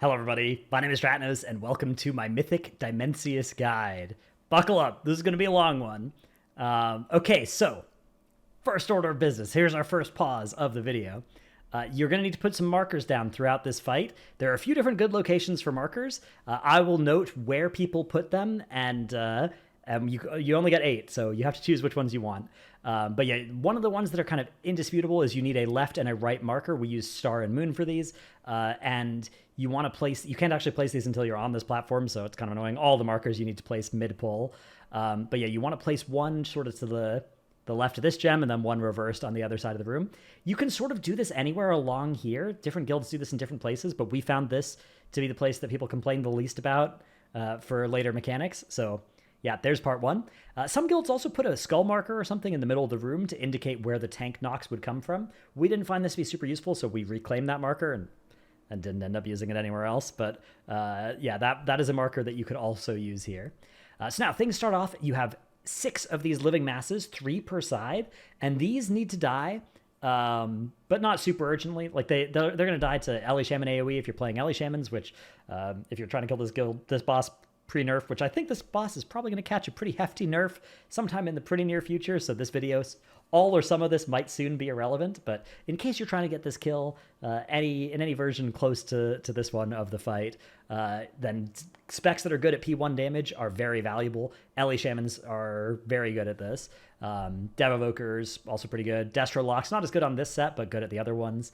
Hello everybody, my name is Stratnos, and welcome to my Mythic Dimensius guide. Buckle up, this is going to be a long one. Okay, so, first order of business. Here's our first pause of the video. You're going to need to put some markers down throughout this fight. There are a few different good locations for markers. I will note where people put them, and you only get 8, so you have to choose which ones you want. But yeah, one of the ones that are kind of indisputable is you need a left and a right marker. We use star and moon for these, and you want to place, you can't actually place these until you're on this platform, so it's kind of annoying. All the markers you need to place mid-pull. But yeah, you want to place one sort of to the left of this gem, and then one reversed on the other side of the room. You can sort of do this anywhere along here. Different guilds do this in different places, but we found this to be the place that people complain the least about for later mechanics. So yeah, there's part one. Some guilds also put a skull marker or something in the middle of the room to indicate where the tank knocks would come from. We didn't find this to be super useful, so we reclaimed that marker and didn't end up using it anywhere else. But yeah, that is a marker that you could also use here. So now things start off, you have 6 of these living masses, 3 per side, and these need to die, but not super urgently. Like they're going to die to Ellie Shaman AoE if you're playing Ellie Shamans, which if you're trying to kill this boss pre-nerf, which I think this boss is probably going to catch a pretty hefty nerf sometime in the pretty near future, so this video, all or some of this might soon be irrelevant, but in case you're trying to get this kill in any version close to this one of the fight, then specs that are good at P1 damage are very valuable. Ellie Shamans are very good at this. Devovokers, also pretty good. Destro Locks, not as good on this set, but good at the other ones.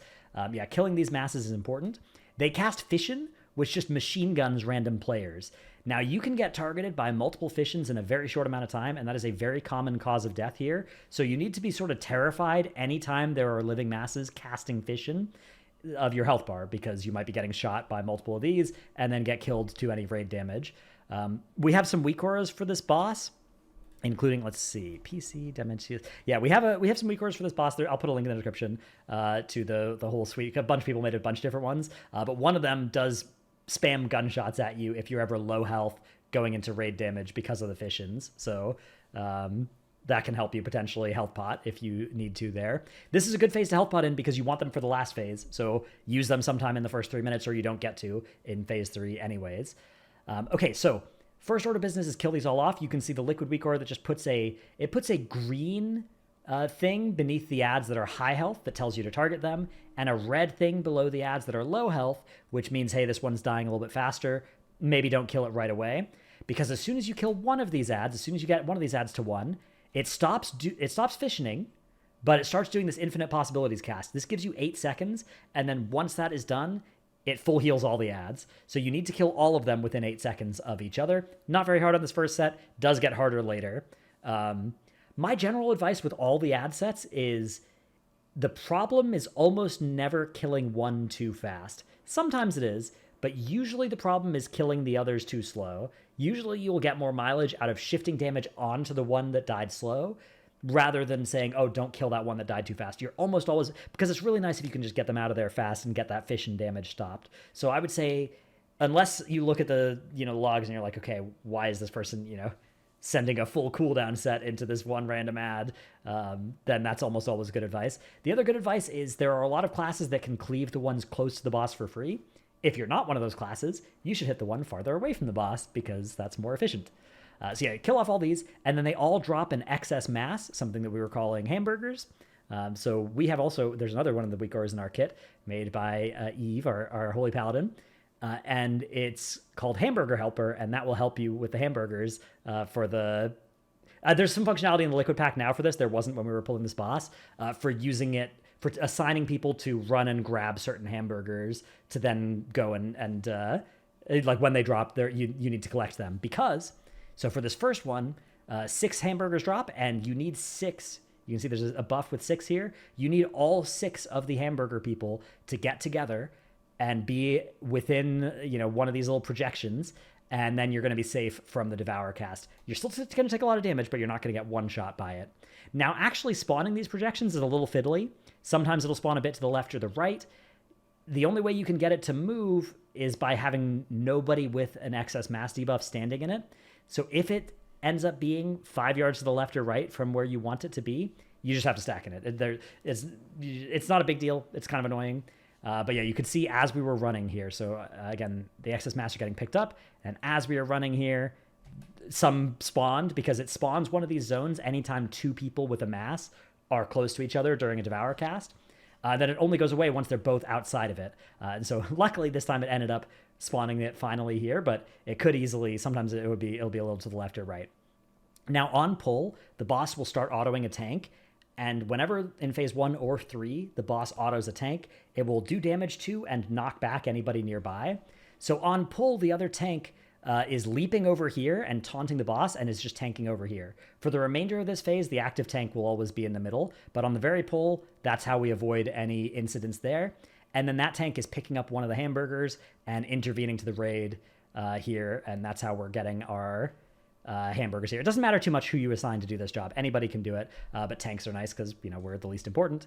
Yeah, killing these masses is important. They cast Fission, which just machine guns random players. Now, you can get targeted by multiple Fissions in a very short amount of time, and that is a very common cause of death here. So you need to be sort of terrified anytime there are living masses casting Fission of your health bar, because you might be getting shot by multiple of these and then get killed to any raid damage. We have some WeakAuras for this boss, including, let's see, PC, Dimensius. Yeah, we have some WeakAuras for this boss. I'll put a link in the description to the whole suite. A bunch of people made a bunch of different ones, but one of them does spam gunshots at you if you're ever low health going into raid damage because of the Fissions. So that can help you potentially health pot if you need to there. This is a good phase to health pot in because you want them for the last phase. So use them sometime in the first 3 minutes, or you don't get to in phase 3 anyways. Okay, so first order of business is kill these all off. You can see the liquid WeakAura that just puts a green thing beneath the ads that are high health that tells you to target them, and a red thing below the ads that are low health, which means, hey, this one's dying a little bit faster. Maybe don't kill it right away, because as soon as you kill one of these ads, as soon as you get one of these ads to 1, it stops fissioning, but it starts doing this infinite possibilities cast. This gives you 8 seconds, and then once that is done, it full heals all the ads. So you need to kill all of them within 8 seconds of each other. Not very hard on this first set, does get harder later. My general advice with all the ad sets is the problem is almost never killing one too fast. Sometimes it is, but usually the problem is killing the others too slow. Usually you will get more mileage out of shifting damage onto the one that died slow, rather than saying, oh, don't kill that one that died too fast. You're almost always, because it's really nice if you can just get them out of there fast and get that fission damage stopped. So I would say, unless you look at the logs and you're like, okay, why is this person sending a full cooldown set into this one random ad, then that's almost always good advice. The other good advice is there are a lot of classes that can cleave the ones close to the boss for free. If you're not one of those classes, you should hit the one farther away from the boss, because that's more efficient. So yeah, kill off all these, and then they all drop an excess mass, something that we were calling hamburgers. So we have also, there's another one of the WeakAuras in our kit, made by Eve, our holy paladin. And it's called Hamburger Helper, and that will help you with the hamburgers for the... there's some functionality in the liquid pack now for this. There wasn't when we were pulling this boss, for using it, for assigning people to run and grab certain hamburgers to then go and like when they drop, you need to collect them. Because, so for this first one, 6 hamburgers drop, and you need 6... You can see there's a buff with 6 here. You need all 6 of the hamburger people to get together and be within, one of these little projections, and then you're going to be safe from the Devour cast. You're still going to take a lot of damage, but you're not going to get one shot by it. Now, actually spawning these projections is a little fiddly. Sometimes it'll spawn a bit to the left or the right. The only way you can get it to move is by having nobody with an excess mass debuff standing in it. So if it ends up being 5 yards to the left or right from where you want it to be, you just have to stack in it. It's not a big deal. It's kind of annoying. But yeah, you could see as we were running here. So again, the excess mass are getting picked up. And as we are running here, some spawned because it spawns one of these zones anytime 2 people with a mass are close to each other during a Devour cast. Then it only goes away once they're both outside of it. And so luckily this time it ended up spawning it finally here, but it could easily, sometimes it'll be a little to the left or right. Now on pull, the boss will start autoing a tank. And whenever in phase 1 or 3, the boss autos a tank, it will do damage to and knock back anybody nearby. So on pull, the other tank is leaping over here and taunting the boss and is just tanking over here. For the remainder of this phase, the active tank will always be in the middle, but on the very pull, that's how we avoid any incidents there. And then that tank is picking up one of the hamburgers and intervening to the raid here, and that's how we're getting our hamburgers here. It doesn't matter too much who you assign to do this job. Anybody can do it, but tanks are nice because, we're the least important,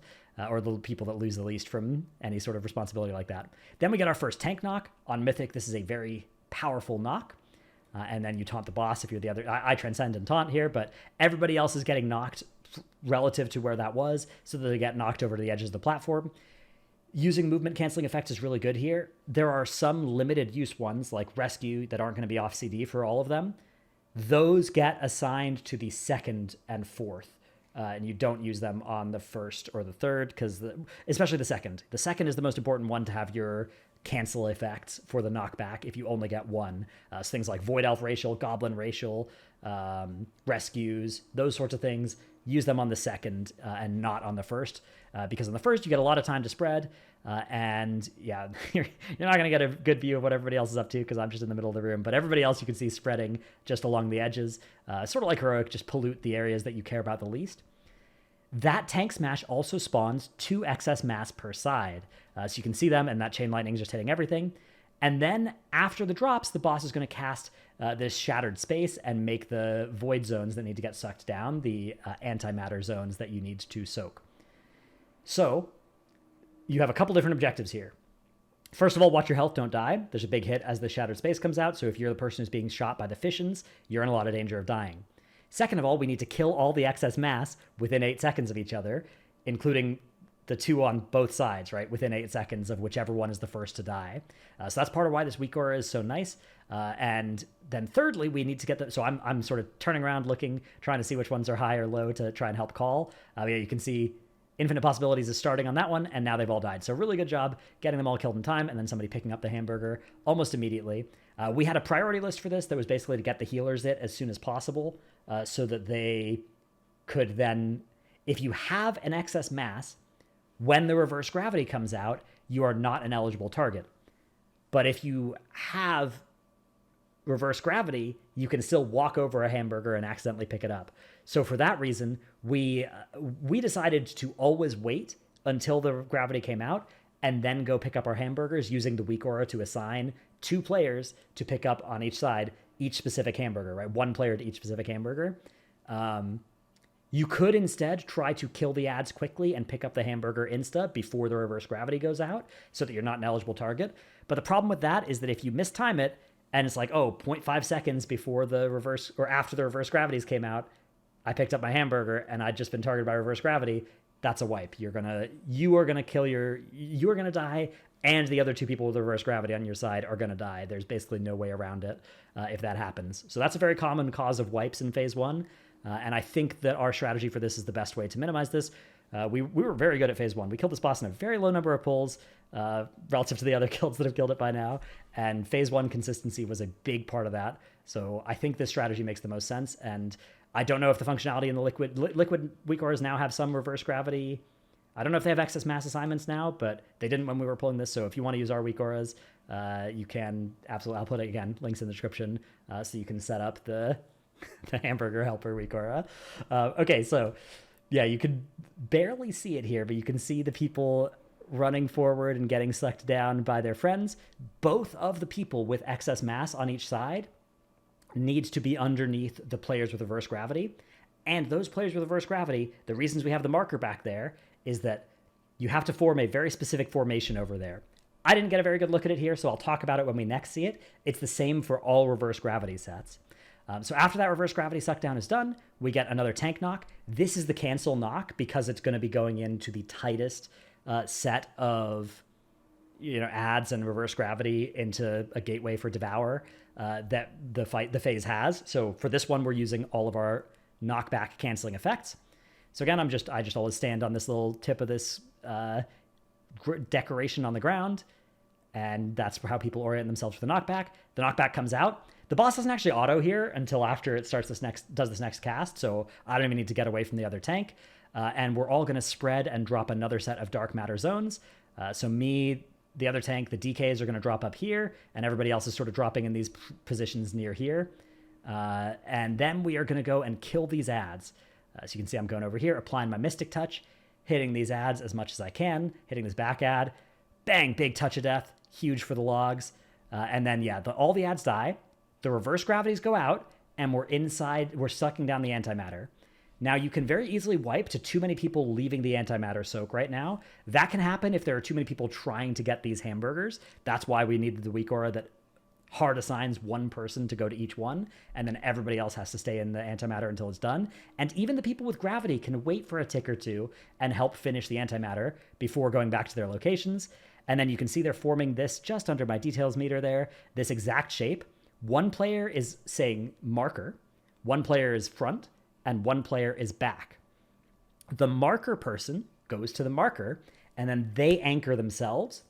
or the people that lose the least from any sort of responsibility like that. Then we get our first tank knock. On Mythic, this is a very powerful knock. And then you taunt the boss if you're the other. I transcend and taunt here, but everybody else is getting knocked relative to where that was, so that they get knocked over to the edges of the platform. Using movement canceling effects is really good here. There are some limited use ones like rescue that aren't going to be off CD for all of them. Those get assigned to the 2nd and 4th, and you don't use them on the 1st or the 3rd, because especially the 2nd. The 2nd is the most important one to have your cancel effects for the knockback if you only get one. So things like Void Elf Racial, Goblin Racial, rescues, those sorts of things, use them on the 2nd and not on the 1st, because on the 1st you get a lot of time to spread, and yeah, you're not going to get a good view of what everybody else is up to because I'm just in the middle of the room, but everybody else you can see spreading just along the edges, sort of like Heroic, just pollute the areas that you care about the least. That tank smash also spawns 2 excess mass per side. So you can see them, and that chain lightning is just hitting everything. And then after the drops, the boss is going to cast this shattered space and make the void zones that need to get sucked down, the antimatter zones that you need to soak. So you have a couple different objectives here. First of all, watch your health, don't die. There's a big hit as the shattered space comes out, so if you're the person who's being shot by the fissions, you're in a lot of danger of dying. Second of all, we need to kill all the excess mass within 8 seconds of each other, including the 2 on both sides, right? Within 8 seconds of whichever one is the first to die. So that's part of why this WeakAuras is so nice. And then thirdly, we need to get the... So I'm sort of turning around, looking, trying to see which ones are high or low to try and help call. Yeah, you can see Infinite Possibilities is starting on that one, and now they've all died. So really good job getting them all killed in time, and then somebody picking up the hamburger almost immediately. We had a priority list for this that was basically to get the healers it as soon as possible, so that they could then, if you have an excess mass, when the reverse gravity comes out, you are not an eligible target. But if you have reverse gravity, you can still walk over a hamburger and accidentally pick it up. So for that reason, we decided to always wait until the gravity came out and then go pick up our hamburgers using the WeakAuras to assign 2 players to pick up on each side each specific hamburger, right? 1 player to each specific hamburger. You could instead try to kill the ads quickly and pick up the hamburger insta before the reverse gravity goes out so that you're not an eligible target. But the problem with that is that if you mistime it and it's like, 0.5 seconds before the reverse or after the reverse gravities came out, I picked up my hamburger and I'd just been targeted by reverse gravity, that's a wipe. You are going to die, and the other 2 people with reverse gravity on your side are going to die. There's basically no way around it if that happens. So that's a very common cause of wipes in phase 1. And I think that our strategy for this is the best way to minimize this. We were very good at phase 1. We killed this boss in a very low number of pulls relative to the other guilds that have killed it by now. And phase 1 consistency was a big part of that. So I think this strategy makes the most sense. And I don't know if the functionality in the liquid WeakAuras now have some reverse gravity. I don't know if they have excess mass assignments now, but they didn't when we were pulling this. So if you want to use our WeakAuras, you can absolutely. I'll put it again, links in the description, so you can set up the hamburger helper WeakAuras. Okay, so yeah, you can barely see it here, but you can see the people running forward and getting sucked down by their friends. Both of the people with excess mass on each side needs to be underneath the players with reverse gravity. And those players with reverse gravity, the reasons we have the marker back there is that you have to form a very specific formation over there. I didn't get a very good look at it here, so I'll talk about it when we next see it. It's the same for all reverse gravity sets. So after that reverse gravity suck down is done, we get another tank knock. This is the cancel knock because it's going to be going into the tightest set of adds and reverse gravity into a gateway for Devour that the phase has. So for this one, we're using all of our knockback canceling effects. So again, I just always stand on this little tip of this decoration on the ground, and that's how people orient themselves for the knockback. The knockback comes out. The boss doesn't actually auto here until after it does this next cast, so I don't even need to get away from the other tank. And we're all going to spread and drop another set of dark matter zones. So me, the other tank, the DKs are going to drop up here, and everybody else is sort of dropping in these positions near here. And then we are going to go and kill these ads. So you can see I'm going over here, applying my Mystic Touch, hitting these ads as much as I can, hitting this back ad. Bang, big touch of death, huge for the logs. And then, yeah, all the ads die. The reverse gravities go out, and we're sucking down the antimatter. Now, you can very easily wipe to too many people leaving the antimatter soak right now. That can happen if there are too many people trying to get these hamburgers. That's why we needed the weak aura that hard assigns one person to go to each one, and then everybody else has to stay in the antimatter until it's done. And even the people with gravity can wait for a tick or two and help finish the antimatter before going back to their locations. And then you can see they're forming this just under my details meter there, this exact shape. One player is saying marker, one player is front, and one player is back. The marker person goes to the marker, and then they anchor themselves.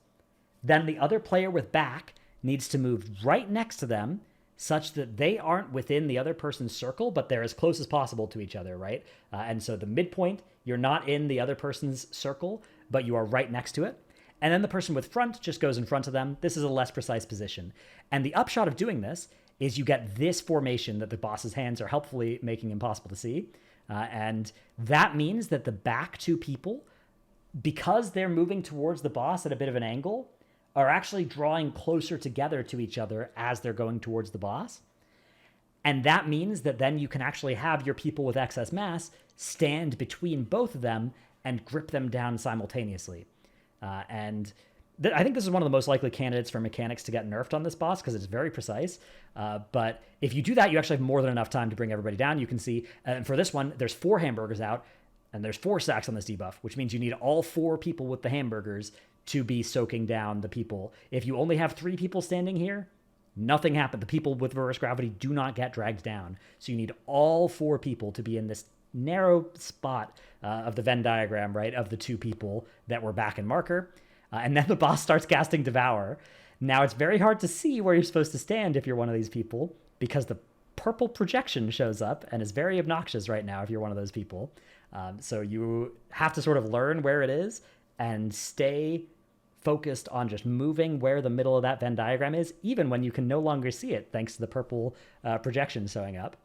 Then the other player with back needs to move right next to them such that they aren't within the other person's circle, but they're as close as possible to each other, right? And so the midpoint, you're not in the other person's circle, but you are right next to it. And then the person with front just goes in front of them. This is a less precise position. And the upshot of doing this is you get this formation that the boss's hands are helpfully making impossible to see. And that means that the back two people, because they're moving towards the boss at a bit of an angle, are actually drawing closer together to each other as they're going towards the boss. And that means that then you can actually have your people with excess mass stand between both of them and grip them down simultaneously. I think this is one of the most likely candidates for mechanics to get nerfed on this boss because it's very precise. But if you do that, you actually have more than enough time to bring everybody down. You can see, and for this one, there's 4 hamburgers out, and there's 4 stacks on this debuff, which means you need all 4 people with the hamburgers to be soaking down the people. If you only have 3 people standing here, nothing happened. The people with reverse gravity do not get dragged down. So you need all 4 people to be in this narrow spot of the Venn diagram, right, of the 2 people that were back in marker. And then the boss starts casting Devour. Now, it's very hard to see where you're supposed to stand if you're one of these people, because the purple projection shows up and is very obnoxious right now if you're one of those people. So you have to sort of learn where it is and stay focused on just moving where the middle of that Venn diagram is, even when you can no longer see it, thanks to the purple projection showing up.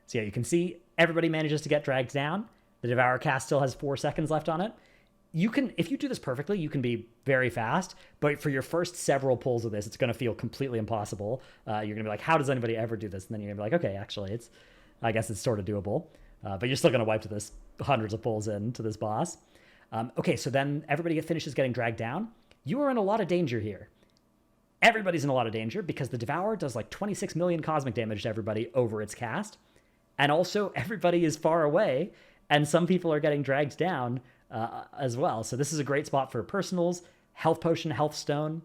So yeah, you can see everybody manages to get dragged down. The Devour cast still has 4 seconds left on it. You can, if you do this perfectly, you can be very fast, but for your first several pulls of this, it's going to feel completely impossible. You're going to be like, how does anybody ever do this? And then you're going to be like, okay, actually, I guess it's sort of doable. But you're still going to wipe to this hundreds of pulls into this boss. Okay, so then everybody finishes getting dragged down. You are in a lot of danger here. Everybody's in a lot of danger because the Devour does like 26 million cosmic damage to everybody over its cast. And also everybody is far away and some people are getting dragged down as well. So this is a great spot for personals, health potion, health stone,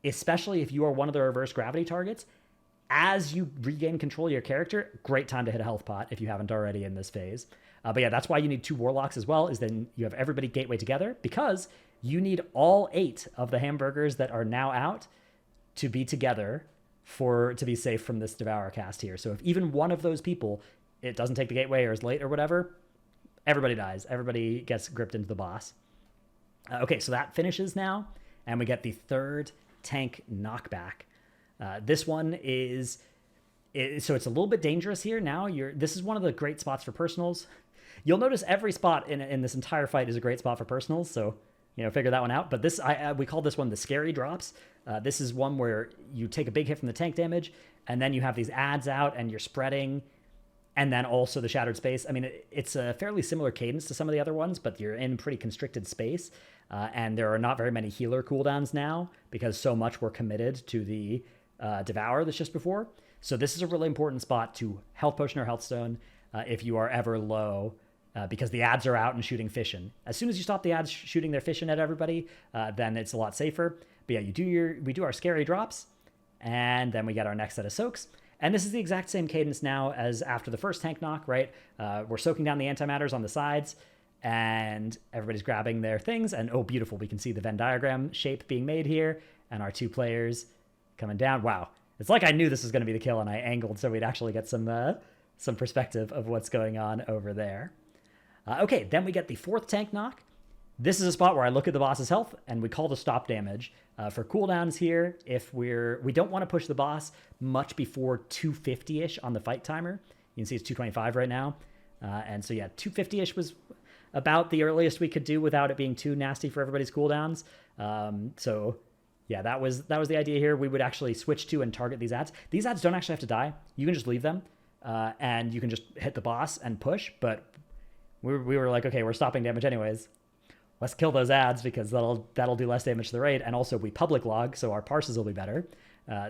especially if you are one of the reverse gravity targets. As you regain control of your character, great time to hit a health pot if you haven't already in this phase. But yeah, that's why you need 2 warlocks as well, is then you have everybody gateway together, because you need all 8 of the hamburgers that are now out to be together to be safe from this Devour cast here. So if even one of those people, it doesn't take the gateway or is late or whatever, everybody dies. Everybody gets gripped into the boss. Okay, so that finishes now, and we get the 3rd tank knockback. This one is so it's a little bit dangerous here now. This is one of the great spots for personals. You'll notice every spot in this entire fight is a great spot for personals, so figure that one out. But this we call this one the scary drops. This is one where you take a big hit from the tank damage, and then you have these ads out, and you're spreading, and then also the shattered space. I mean, it's a fairly similar cadence to some of the other ones, but you're in pretty constricted space, and there are not very many healer cooldowns now because so much were committed to the Devour that's just before. So this is a really important spot to health potion or health stone if you are ever low, because the ads are out and shooting fission. As soon as you stop the ads shooting their fission at everybody, then it's a lot safer. But yeah, we do our scary drops, and then we get our next set of soaks. And this is the exact same cadence now as after the first tank knock, right? We're soaking down the antimatters on the sides, and everybody's grabbing their things. And oh, beautiful, we can see the Venn diagram shape being made here, and our 2 players coming down. Wow, it's like I knew this was going to be the kill, and I angled so we'd actually get some perspective of what's going on over there. Okay, then we get the 4th tank knock. This is a spot where I look at the boss's health and we call to stop damage. For cooldowns here, if we don't want to push the boss much before 250-ish on the fight timer. You can see it's 225 right now. And so yeah, 250-ish was about the earliest we could do without it being too nasty for everybody's cooldowns. So yeah, that was the idea here. We would actually switch to and target these ads. These ads don't actually have to die. You can just leave them and you can just hit the boss and push. But we were like, okay, we're stopping damage anyways. Let's kill those ads because that'll do less damage to the raid, and also we public log, so our parses will be better.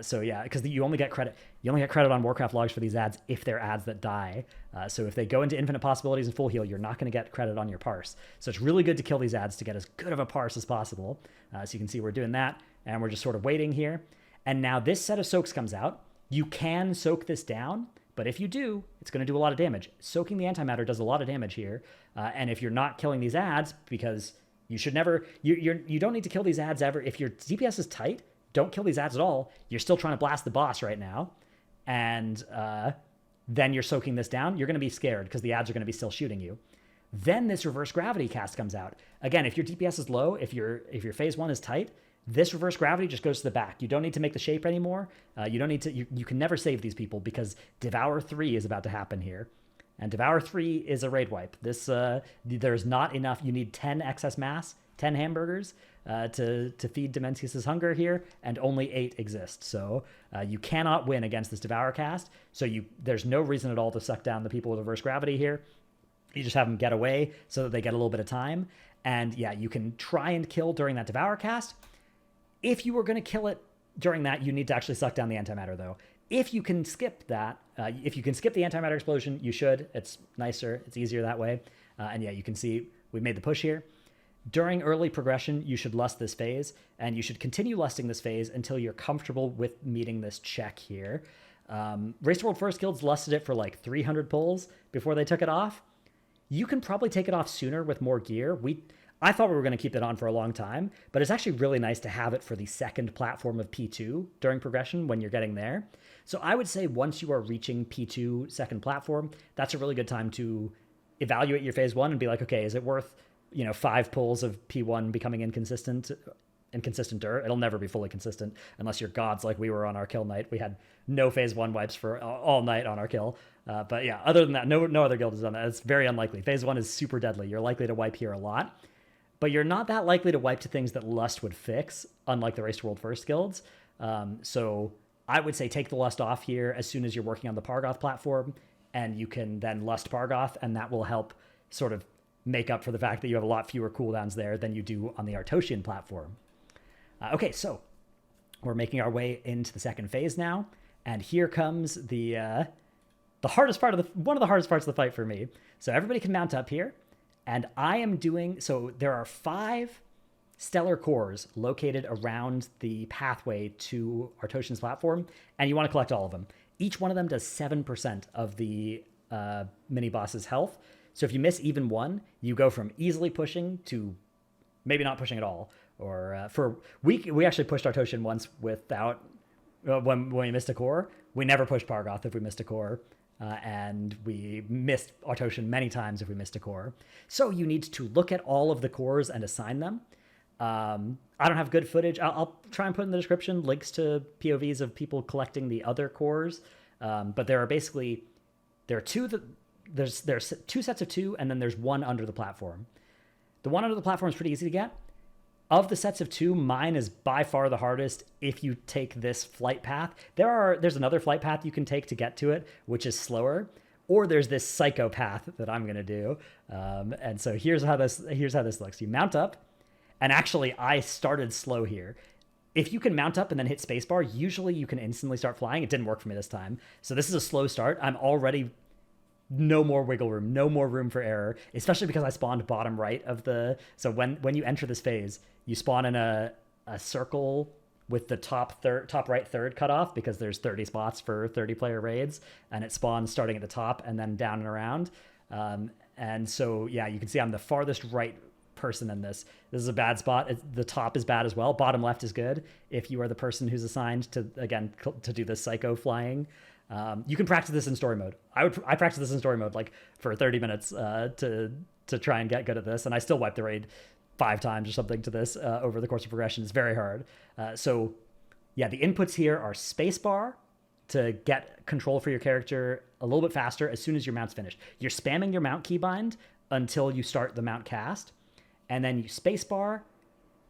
So yeah, because you only get credit on Warcraft logs for these ads if they're ads that die. So if they go into infinite possibilities and full heal, you're not going to get credit on your parse. So it's really good to kill these ads to get as good of a parse as possible. So you can see we're doing that, and we're just sort of waiting here. And now this set of soaks comes out. You can soak this down, but if you do, it's going to do a lot of damage. Soaking the antimatter does a lot of damage here. And if you're not killing these ads, because you should never, you don't need to kill these ads ever. If your DPS is tight, don't kill these ads at all. You're still trying to blast the boss right now. And then you're soaking this down. You're going to be scared because the ads are going to be still shooting you. Then this reverse gravity cast comes out. Again, if your DPS is low, if your phase 1 is tight, this reverse gravity just goes to the back. You don't need to make the shape anymore. You don't need to. You can never save these people because Devour 3 is about to happen here. And Devour 3 is a raid wipe. This there's not enough. You need 10 excess mass, 10 hamburgers to feed Dimensius' hunger here, and only 8 exist. So you cannot win against this Devour cast. So there's no reason at all to suck down the people with reverse gravity here. You just have them get away so that they get a little bit of time. And yeah, you can try and kill during that Devour cast. If you were going to kill it during that, you need to actually suck down the antimatter, though. If you can skip that, if you can skip the antimatter explosion, you should. It's nicer. It's easier that way. And yeah, you can see we made the push here. During early progression, you should lust this phase, and you should continue lusting this phase until you're comfortable with meeting this check here. Race to World First Guilds lusted it for like 300 pulls before they took it off. You can probably take it off sooner with more gear. I thought we were going to keep it on for a long time, but it's actually really nice to have it for the second platform of P2 during progression when you're getting there. So I would say once you are reaching P2 second platform, that's a really good time to evaluate your phase 1 and be like, okay, is it worth 5 pulls of P1 becoming inconsistenter? It'll never be fully consistent unless you're gods like we were on our kill night. We had no phase 1 wipes for all night on our kill. But yeah, other than that, no other guild has done that. It's very unlikely. Phase 1 is super deadly. You're likely to wipe here a lot. But you're not that likely to wipe to things that Lust would fix, unlike the Race to World First guilds. So I would say take the Lust off here as soon as you're working on the Pargoth platform, and you can then Lust Pargoth, and that will help sort of make up for the fact that you have a lot fewer cooldowns there than you do on the Artoian platform. Okay, so we're making our way into the second phase now, and here comes the hardest part of one of the hardest parts of the fight for me. So everybody can mount up here. And I am so there are 5 stellar cores located around the pathway to Artoian's platform, and you want to collect all of them. Each one of them does 7% of the mini-boss's health. So if you miss even one, you go from easily pushing to maybe not pushing at all. Or we actually pushed Artoian once without, when we missed a core. We never pushed Pargoth if we missed a core. And we missed Artoian many times if we missed a core. So you need to look at all of the cores and assign them. I don't have good footage. I'll try and put in the description links to POVs of people collecting the other cores. But there are there's 2 sets of 2, and then there's 1 under the platform. The 1 under the platform is pretty easy to get. Of the sets of 2, mine is by far the hardest if you take this flight path. There's another flight path you can take to get to it, which is slower. Or there's this psycho path that I'm going to do. And so here's how this looks. You mount up, and actually I started slow here. If you can mount up and then hit spacebar, usually you can instantly start flying. It didn't work for me this time. So this is a slow start. I'm already no more wiggle room, no more room for error, especially because I spawned bottom right of the... So when you enter this phase, you spawn in a a circle with the top right third cut off, because there's 30 spots for 30-player raids, and it spawns starting at the top and then down and around. And so, yeah, you can see I'm the farthest right person in this. This is a bad spot. The top is bad as well. Bottom left is good if you are the person who's assigned to, again, to do this psycho flying. You can practice this in story mode. I practice this in story mode like for 30 minutes to try and get good at this, and I still wipe the raid 5 times or something to this over the course of progression. It's very hard. So yeah, the inputs here are spacebar to get control for your character a little bit faster as soon as your mount's finished. You're spamming your mount keybind until you start the mount cast, and then you spacebar,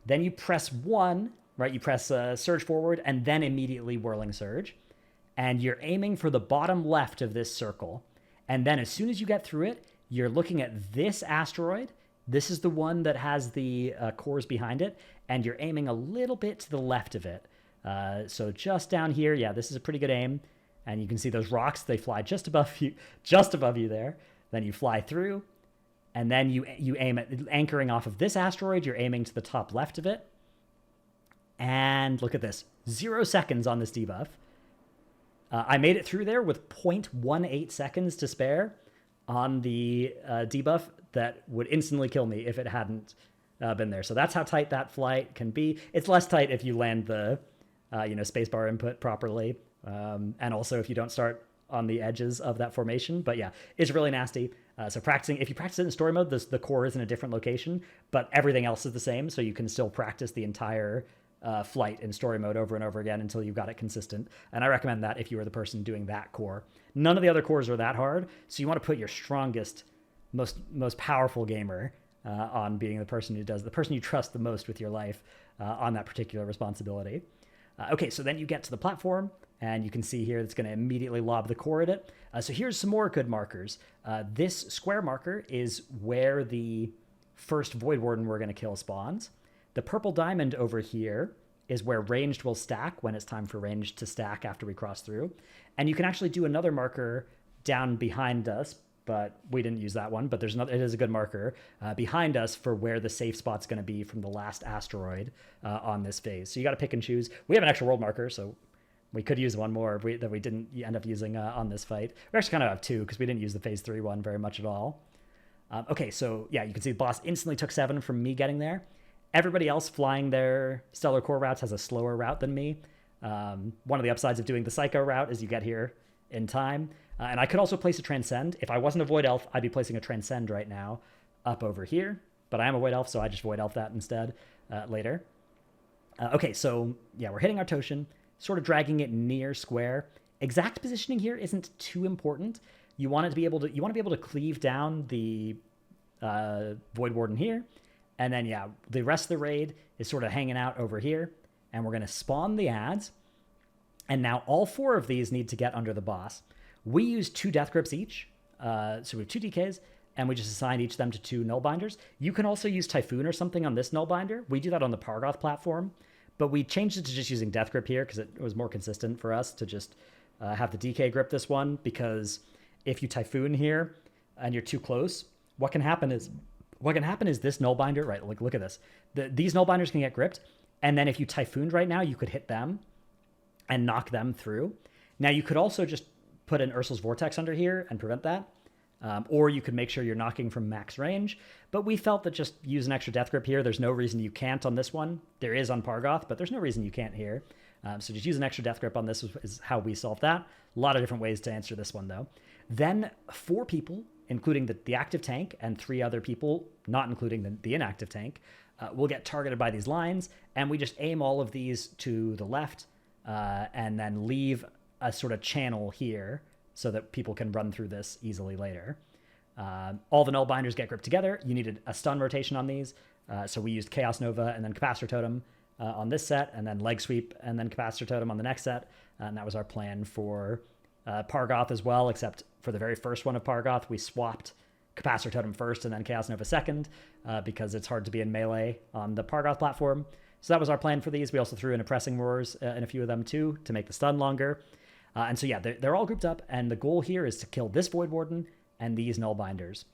then you press 1, right? You press surge forward, and then immediately whirling surge. And you're aiming for the bottom left of this circle. And then as soon as you get through it, you're looking at this asteroid. This is the one that has the cores behind it, and you're aiming a little bit to the left of it. So just down here, yeah, this is a pretty good aim. And you can see those rocks, they fly just above you there. Then you fly through, and then you aim at anchoring off of this asteroid. You're aiming to the top left of it. And look at this, 0 seconds on this debuff. I made it through there with 0.18 seconds to spare on the debuff that would instantly kill me if it hadn't been there. So that's how tight that flight can be. It's less tight if you land the spacebar input properly, and also if you don't start on the edges of that formation. But yeah, it's really nasty. So if you practice it in story mode, the core is in a different location, but everything else is the same, so you can still practice the entire flight in story mode over and over again until you've got it consistent. And I recommend that if you are the person doing that core. None of the other cores are that hard, so you want to put your strongest, most powerful gamer on being the person you trust the most with your life on that particular responsibility. Okay, so then you get to the platform, and you can see here it's going to immediately lob the core at it. So here's some more good markers. This square marker is where the first Void Warden we're going to kill spawns. The purple diamond over here is where ranged will stack when it's time for ranged to stack after we cross through. And you can actually do another marker down behind us, but we didn't use that one, but it is a good marker behind us for where the safe spot's going to be from the last asteroid on this phase. So you got to pick and choose. We have an extra world marker, so we could use one more that we didn't end up using on this fight. We actually kind of have 2 because we didn't use the phase 3 one very much at all. Okay, so yeah, you can see the boss instantly took 7 from me getting there. Everybody else flying their stellar core routes has a slower route than me. One of the upsides of doing the psycho route is you get here in time. And I could also place a transcend. If I wasn't a void elf, I'd be placing a transcend right now up over here. But I am a void elf, so I just void elf that instead later. Okay, so yeah, we're hitting Artoian, sort of dragging it near square. Exact positioning here isn't too important. You want to be able to cleave down the Void Warden here. And then, yeah, the rest of the raid is sort of hanging out over here. And we're going to spawn the ads. And now all 4 of these need to get under the boss. We use 2 death grips each. So we have 2 DKs, and we just assign each of them to 2 nullbinders. You can also use Typhoon or something on this nullbinder. We do that on the Pargoth platform. But we changed it to just using death grip here because it was more consistent for us to just have the DK grip this one. Because if you Typhoon here and you're too close, what can happen is this nullbinder, right? Like, look at this. These nullbinders can get gripped, and then if you Typhooned right now, you could hit them and knock them through. Now, you could also just put an Ursul's Vortex under here and prevent that, or you could make sure you're knocking from max range. But we felt that just use an extra death grip here. There's no reason you can't on this one. There is on Pargoth, but there's no reason you can't here. So just use an extra death grip on this is how we solved that. A lot of different ways to answer this one, though. Then 4 people, including the active tank, and 3 other people, not including the inactive tank, will get targeted by these lines, and we just aim all of these to the left, and then leave a sort of channel here so that people can run through this easily later. All the nullbinders get gripped together. You needed a stun rotation on these, so we used Chaos Nova and then Capacitor Totem on this set, and then Leg Sweep and then Capacitor Totem on the next set, and that was our plan for Pargoth as well, except for the very first one of Pargoth, we swapped Capacitor Totem first and then Chaos Nova second, because it's hard to be in melee on the Pargoth platform. So that was our plan for these. We also threw in Oppressing Roars in a few of them too, to make the stun longer. And so yeah, they're all grouped up, and the goal here is to kill this Void Warden and these Nullbinders.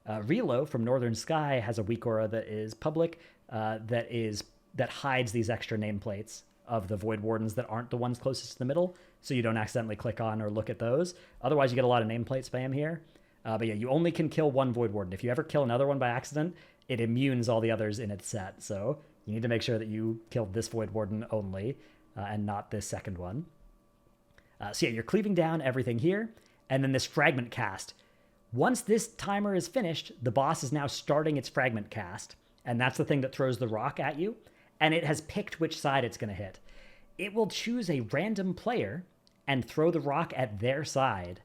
Relo from Northern Sky has a weak aura that is public, that is that hides these extra nameplates of the Void Wardens that aren't the ones closest to the middle, so you don't accidentally click on or look at those. Otherwise, you get a lot of nameplate spam here. But yeah, you only can kill one Void Warden. If you ever kill another one by accident, it immunes all the others in its set. So you need to make sure that you killed this Void Warden only and not this second one. So yeah, you're cleaving down everything here, and then this fragment cast. Once this timer is finished, the boss is now starting its fragment cast, and that's the thing that throws the rock at you, and it has picked which side it's going to hit. It will choose a random player and throw the rock at their side.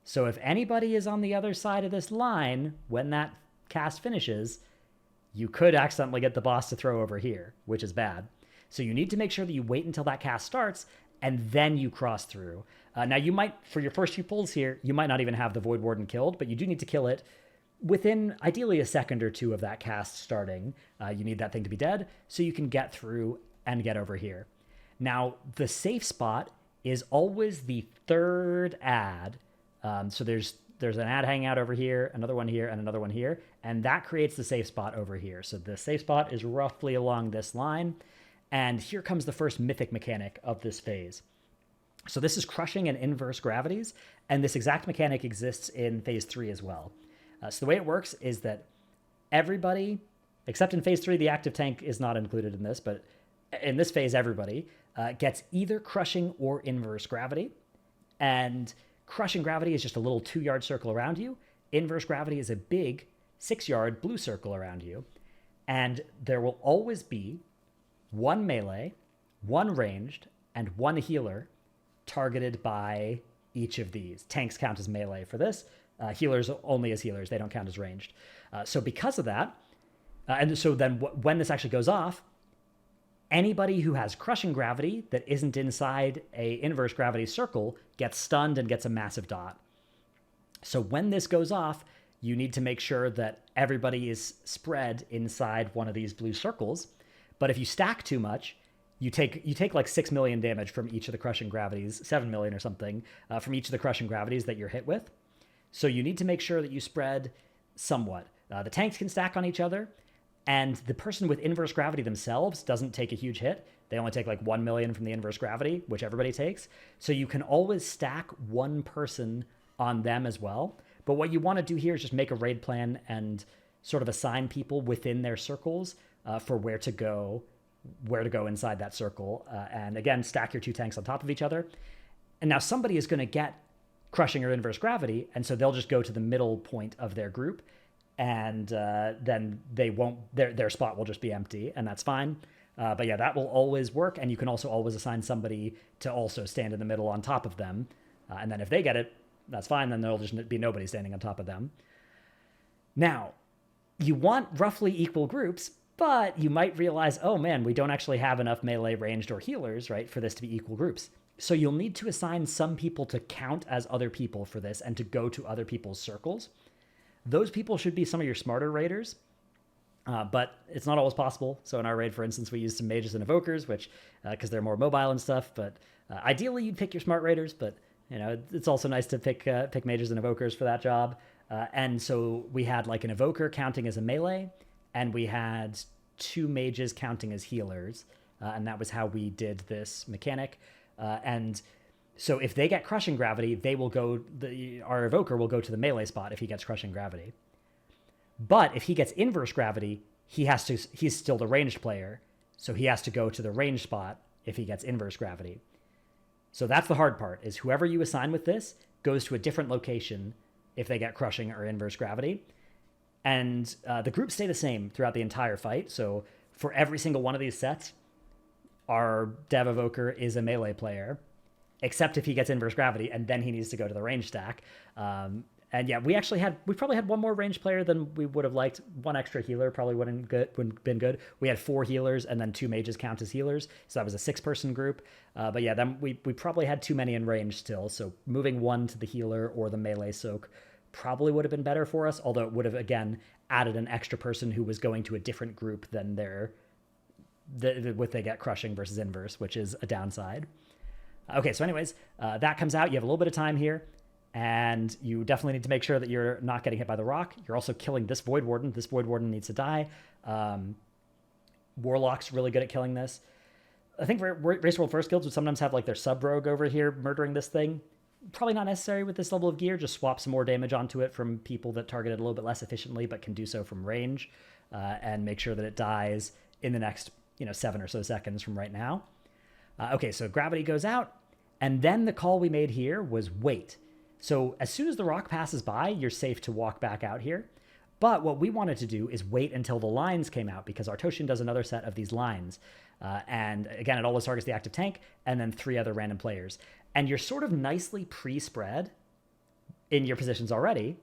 So if anybody is on the other side of this line when that cast finishes, you could accidentally get the boss to throw over here, which is bad. So you need to make sure that you wait until that cast starts, and then you cross through. Now you might, for your first few pulls here, you might not even have the Void Warden killed, but you do need to kill it within ideally a second or two of that cast starting. You need that thing to be dead so you can get through and get over here. Now, the safe spot is always the third ad. So there's an ad hanging out over here, another one here, and another one here, and that creates the safe spot over here. So the safe spot is roughly along this line, and here comes the first mythic mechanic of this phase. So this is crushing and inverse gravities, and this exact mechanic exists in phase 3 as well. So the way it works is that everybody, except in phase 3, the active tank is not included in this, but in this phase, everybody gets either crushing or inverse gravity. And crushing gravity is just a little 2-yard circle around you. Inverse gravity is a big 6-yard blue circle around you. And there will always be one melee, one ranged, and one healer targeted by each of these. Tanks count as melee for this. Healers only as healers. They don't count as ranged. So because of that, and so then when this actually goes off, anybody who has crushing gravity that isn't inside a inverse gravity circle gets stunned and gets a massive dot. So when this goes off, you need to make sure that everybody is spread inside one of these blue circles. But if you stack too much, you take like 6 million damage from each of the crushing gravities, 7 million or something, from each of the crushing gravities that you're hit with. So you need to make sure that you spread somewhat. The tanks can stack on each other, and the person with inverse gravity themselves doesn't take a huge hit. They only take like 1 million from the inverse gravity, which everybody takes. So you can always stack one person on them as well. But what you want to do here is just make a raid plan and sort of assign people within their circles for where to go inside that circle. And again, stack your 2 tanks on top of each other. And now somebody is going to get crushing or inverse gravity, and so they'll just go to the middle point of their group, and then they won't. Their spot will just be empty, and that's fine. But yeah, that will always work, and you can also always assign somebody to also stand in the middle on top of them, and then if they get it, that's fine. Then there'll just be nobody standing on top of them. Now, you want roughly equal groups, but you might realize, oh man, we don't actually have enough melee, ranged, or healers, right, for this to be equal groups. So you'll need to assign some people to count as other people for this and to go to other people's circles. Those people should be some of your smarter raiders, but it's not always possible. So in our raid, for instance, we used some mages and evokers, which because they're more mobile and stuff. But ideally, you'd pick your smart raiders. But you know, it's also nice to pick mages and evokers for that job. And so we had like an evoker counting as a melee, and we had 2 mages counting as healers, and that was how we did this mechanic. And so if they get crushing gravity, they will go. Our evoker will go to the melee spot if he gets crushing gravity. But if he gets inverse gravity, he's still the ranged player, so he has to go to the ranged spot if he gets inverse gravity. So that's the hard part, is whoever you assign with this goes to a different location if they get crushing or inverse gravity. And the groups stay the same throughout the entire fight. So for every single one of these sets, our Dev Evoker is a melee player, except if he gets inverse gravity, and then he needs to go to the range stack. And yeah, we probably had one more range player than we would have liked. One extra healer probably wouldn't been good. We had 4 healers, and then 2 mages count as healers, so that was a 6-person group. But yeah, then we probably had too many in range still, so moving one to the healer or the melee soak probably would have been better for us, although it would have, again, added an extra person who was going to a different group than they get crushing versus inverse, which is a downside. Okay, so anyways, that comes out. You have a little bit of time here, and you definitely need to make sure that you're not getting hit by the rock. You're also killing this Void Warden. This Void Warden needs to die. Warlock's really good at killing this. I think Race World First guilds would sometimes have like their sub-rogue over here murdering this thing. Probably not necessary with this level of gear. Just swap some more damage onto it from people that target it a little bit less efficiently, but can do so from range, and make sure that it dies in the next 7 or so seconds from right now. Okay, so gravity goes out, and then the call we made here was wait. So as soon as the rock passes by, you're safe to walk back out here. But what we wanted to do is wait until the lines came out, because Artoian does another set of these lines. And again, it always targets the active tank and then 3 other random players. And you're sort of nicely pre-spread in your positions already.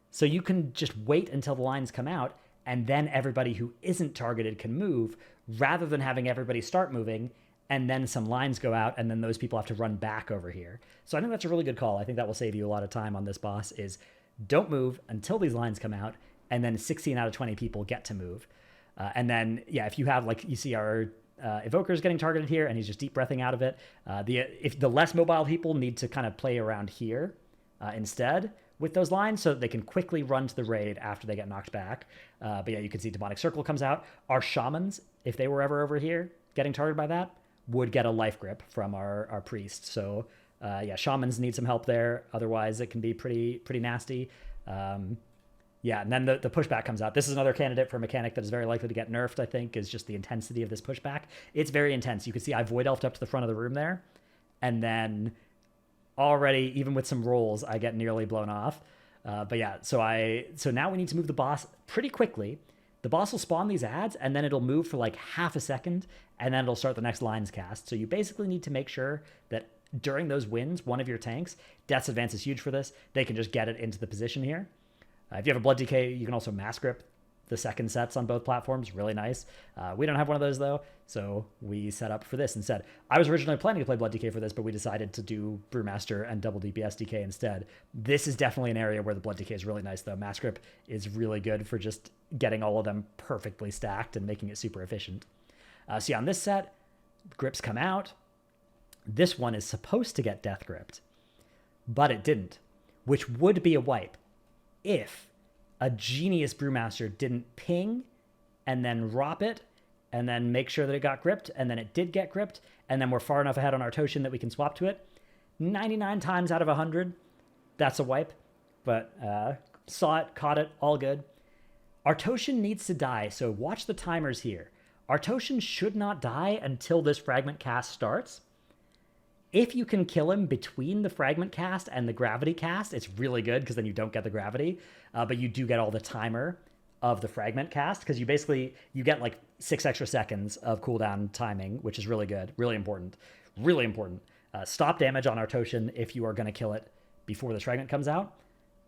So you can just wait until the lines come out, and then everybody who isn't targeted can move, rather than having everybody start moving and then some lines go out and then those people have to run back over here. So I think that's a really good call. I think that will save you a lot of time on this boss, is don't move until these lines come out, and then 16 out of 20 people get to move. And then, yeah, if you have, like, you see our Evoker's getting targeted here, and he's just deep breathing out of it. If the less mobile people need to kind of play around here instead with those lines, so that they can quickly run to the raid after they get knocked back. But yeah, you can see Demonic Circle comes out. Our shamans, if they were ever over here getting targeted by that, would get a life grip from our priest. So yeah, shamans need some help there. Otherwise, it can be pretty nasty. Yeah, and then the pushback comes out. This is another candidate for a mechanic that is very likely to get nerfed, I think, is just the intensity of this pushback. It's very intense. You can see I Void Elfed up to the front of the room there, and then already, even with some rolls, I get nearly blown off. But yeah, so now we need to move the boss pretty quickly. The boss will spawn these ads, and then it'll move for like half a second, and then it'll start the next lines cast. So you basically need to make sure that during those wins, one of your tanks, Death's Advance is huge for this, they can just get it into the position here. If you have a Blood DK, you can also mass grip the second sets on both platforms. Really nice. We don't have one of those, though, so we set up for this instead. I was originally planning to play Blood DK for this, but we decided to do Brewmaster and double DPS DK instead. This is definitely an area where the Blood DK is really nice, though. Mass grip is really good for just getting all of them perfectly stacked and making it super efficient. So yeah, on this set, grips come out. This one is supposed to get death gripped, but it didn't, which would be a wipe if a genius Brewmaster didn't ping and then ROP it and then make sure that it got gripped, and then it did get gripped, and then we're far enough ahead on Artoian that we can swap to it. 99 times out of 100, that's a wipe, but saw it, caught it, all good. Artoian needs to die, so watch the timers here. Artoian should not die until this fragment cast starts. If you can kill him between the fragment cast and the gravity cast, it's really good, because then you don't get the gravity, but you do get all the timer of the fragment cast, because you get like 6 extra seconds of cooldown timing, which is really good, really important, really important. Stop damage on Artoian if you are going to kill it before the fragment comes out.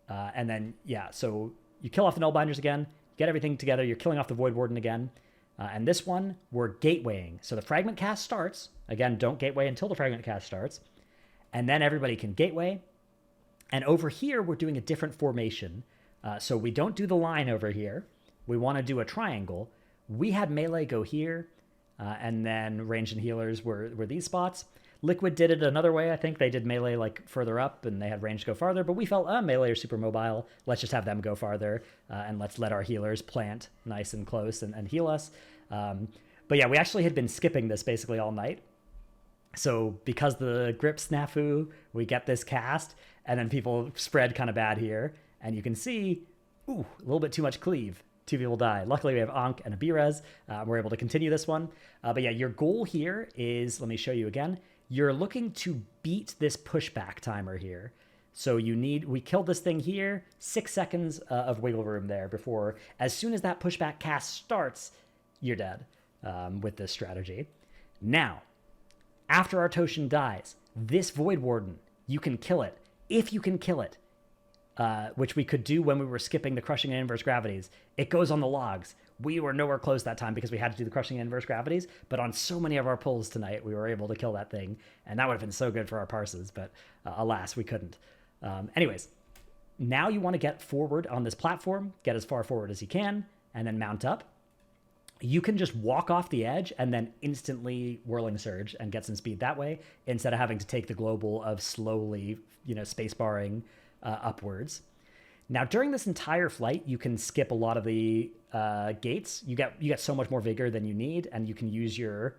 And then, yeah, so you kill off the Nullbinders again, get everything together, you're killing off the Void Warden again. And this one, we're gatewaying. So the fragment cast starts. Again, don't gateway until the fragment cast starts. And then everybody can gateway. And over here, we're doing a different formation. So we don't do the line over here. We want to do a triangle. We had melee go here, and then ranged and healers were these spots. Liquid did it another way, I think. They did melee like further up, and they had range go farther. But we felt, melee are super mobile. Let's just have them go farther, and let's let our healers plant nice and close and heal us. But yeah, we actually had been skipping this basically all night. So because the grip snafu, we get this cast, and then people spread kind of bad here. And you can see, a little bit too much cleave. 2 people die. Luckily, we have Ankh and a B-Res. We're able to continue this one. But yeah, your goal here is, let me show you again. You're looking to beat this pushback timer here. So we killed this thing here, 6 seconds of wiggle room there before, as soon as that pushback cast starts, you're dead with this strategy. Now, after Artoian dies, this Void Warden, you can kill it. If you can kill it, which we could do when we were skipping the crushing and inverse gravities, it goes on the logs. We were nowhere close that time because we had to do the crushing and inverse gravities, but on so many of our pulls tonight, we were able to kill that thing, and that would have been so good for our parses, but alas, we couldn't. Anyways, now you want to get forward on this platform, get as far forward as you can, and then mount up. You can just walk off the edge and then instantly whirling surge and get some speed that way, instead of having to take the global of slowly, space barring upwards. Now, during this entire flight, you can skip a lot of the gates. You get so much more vigor than you need, and you can use your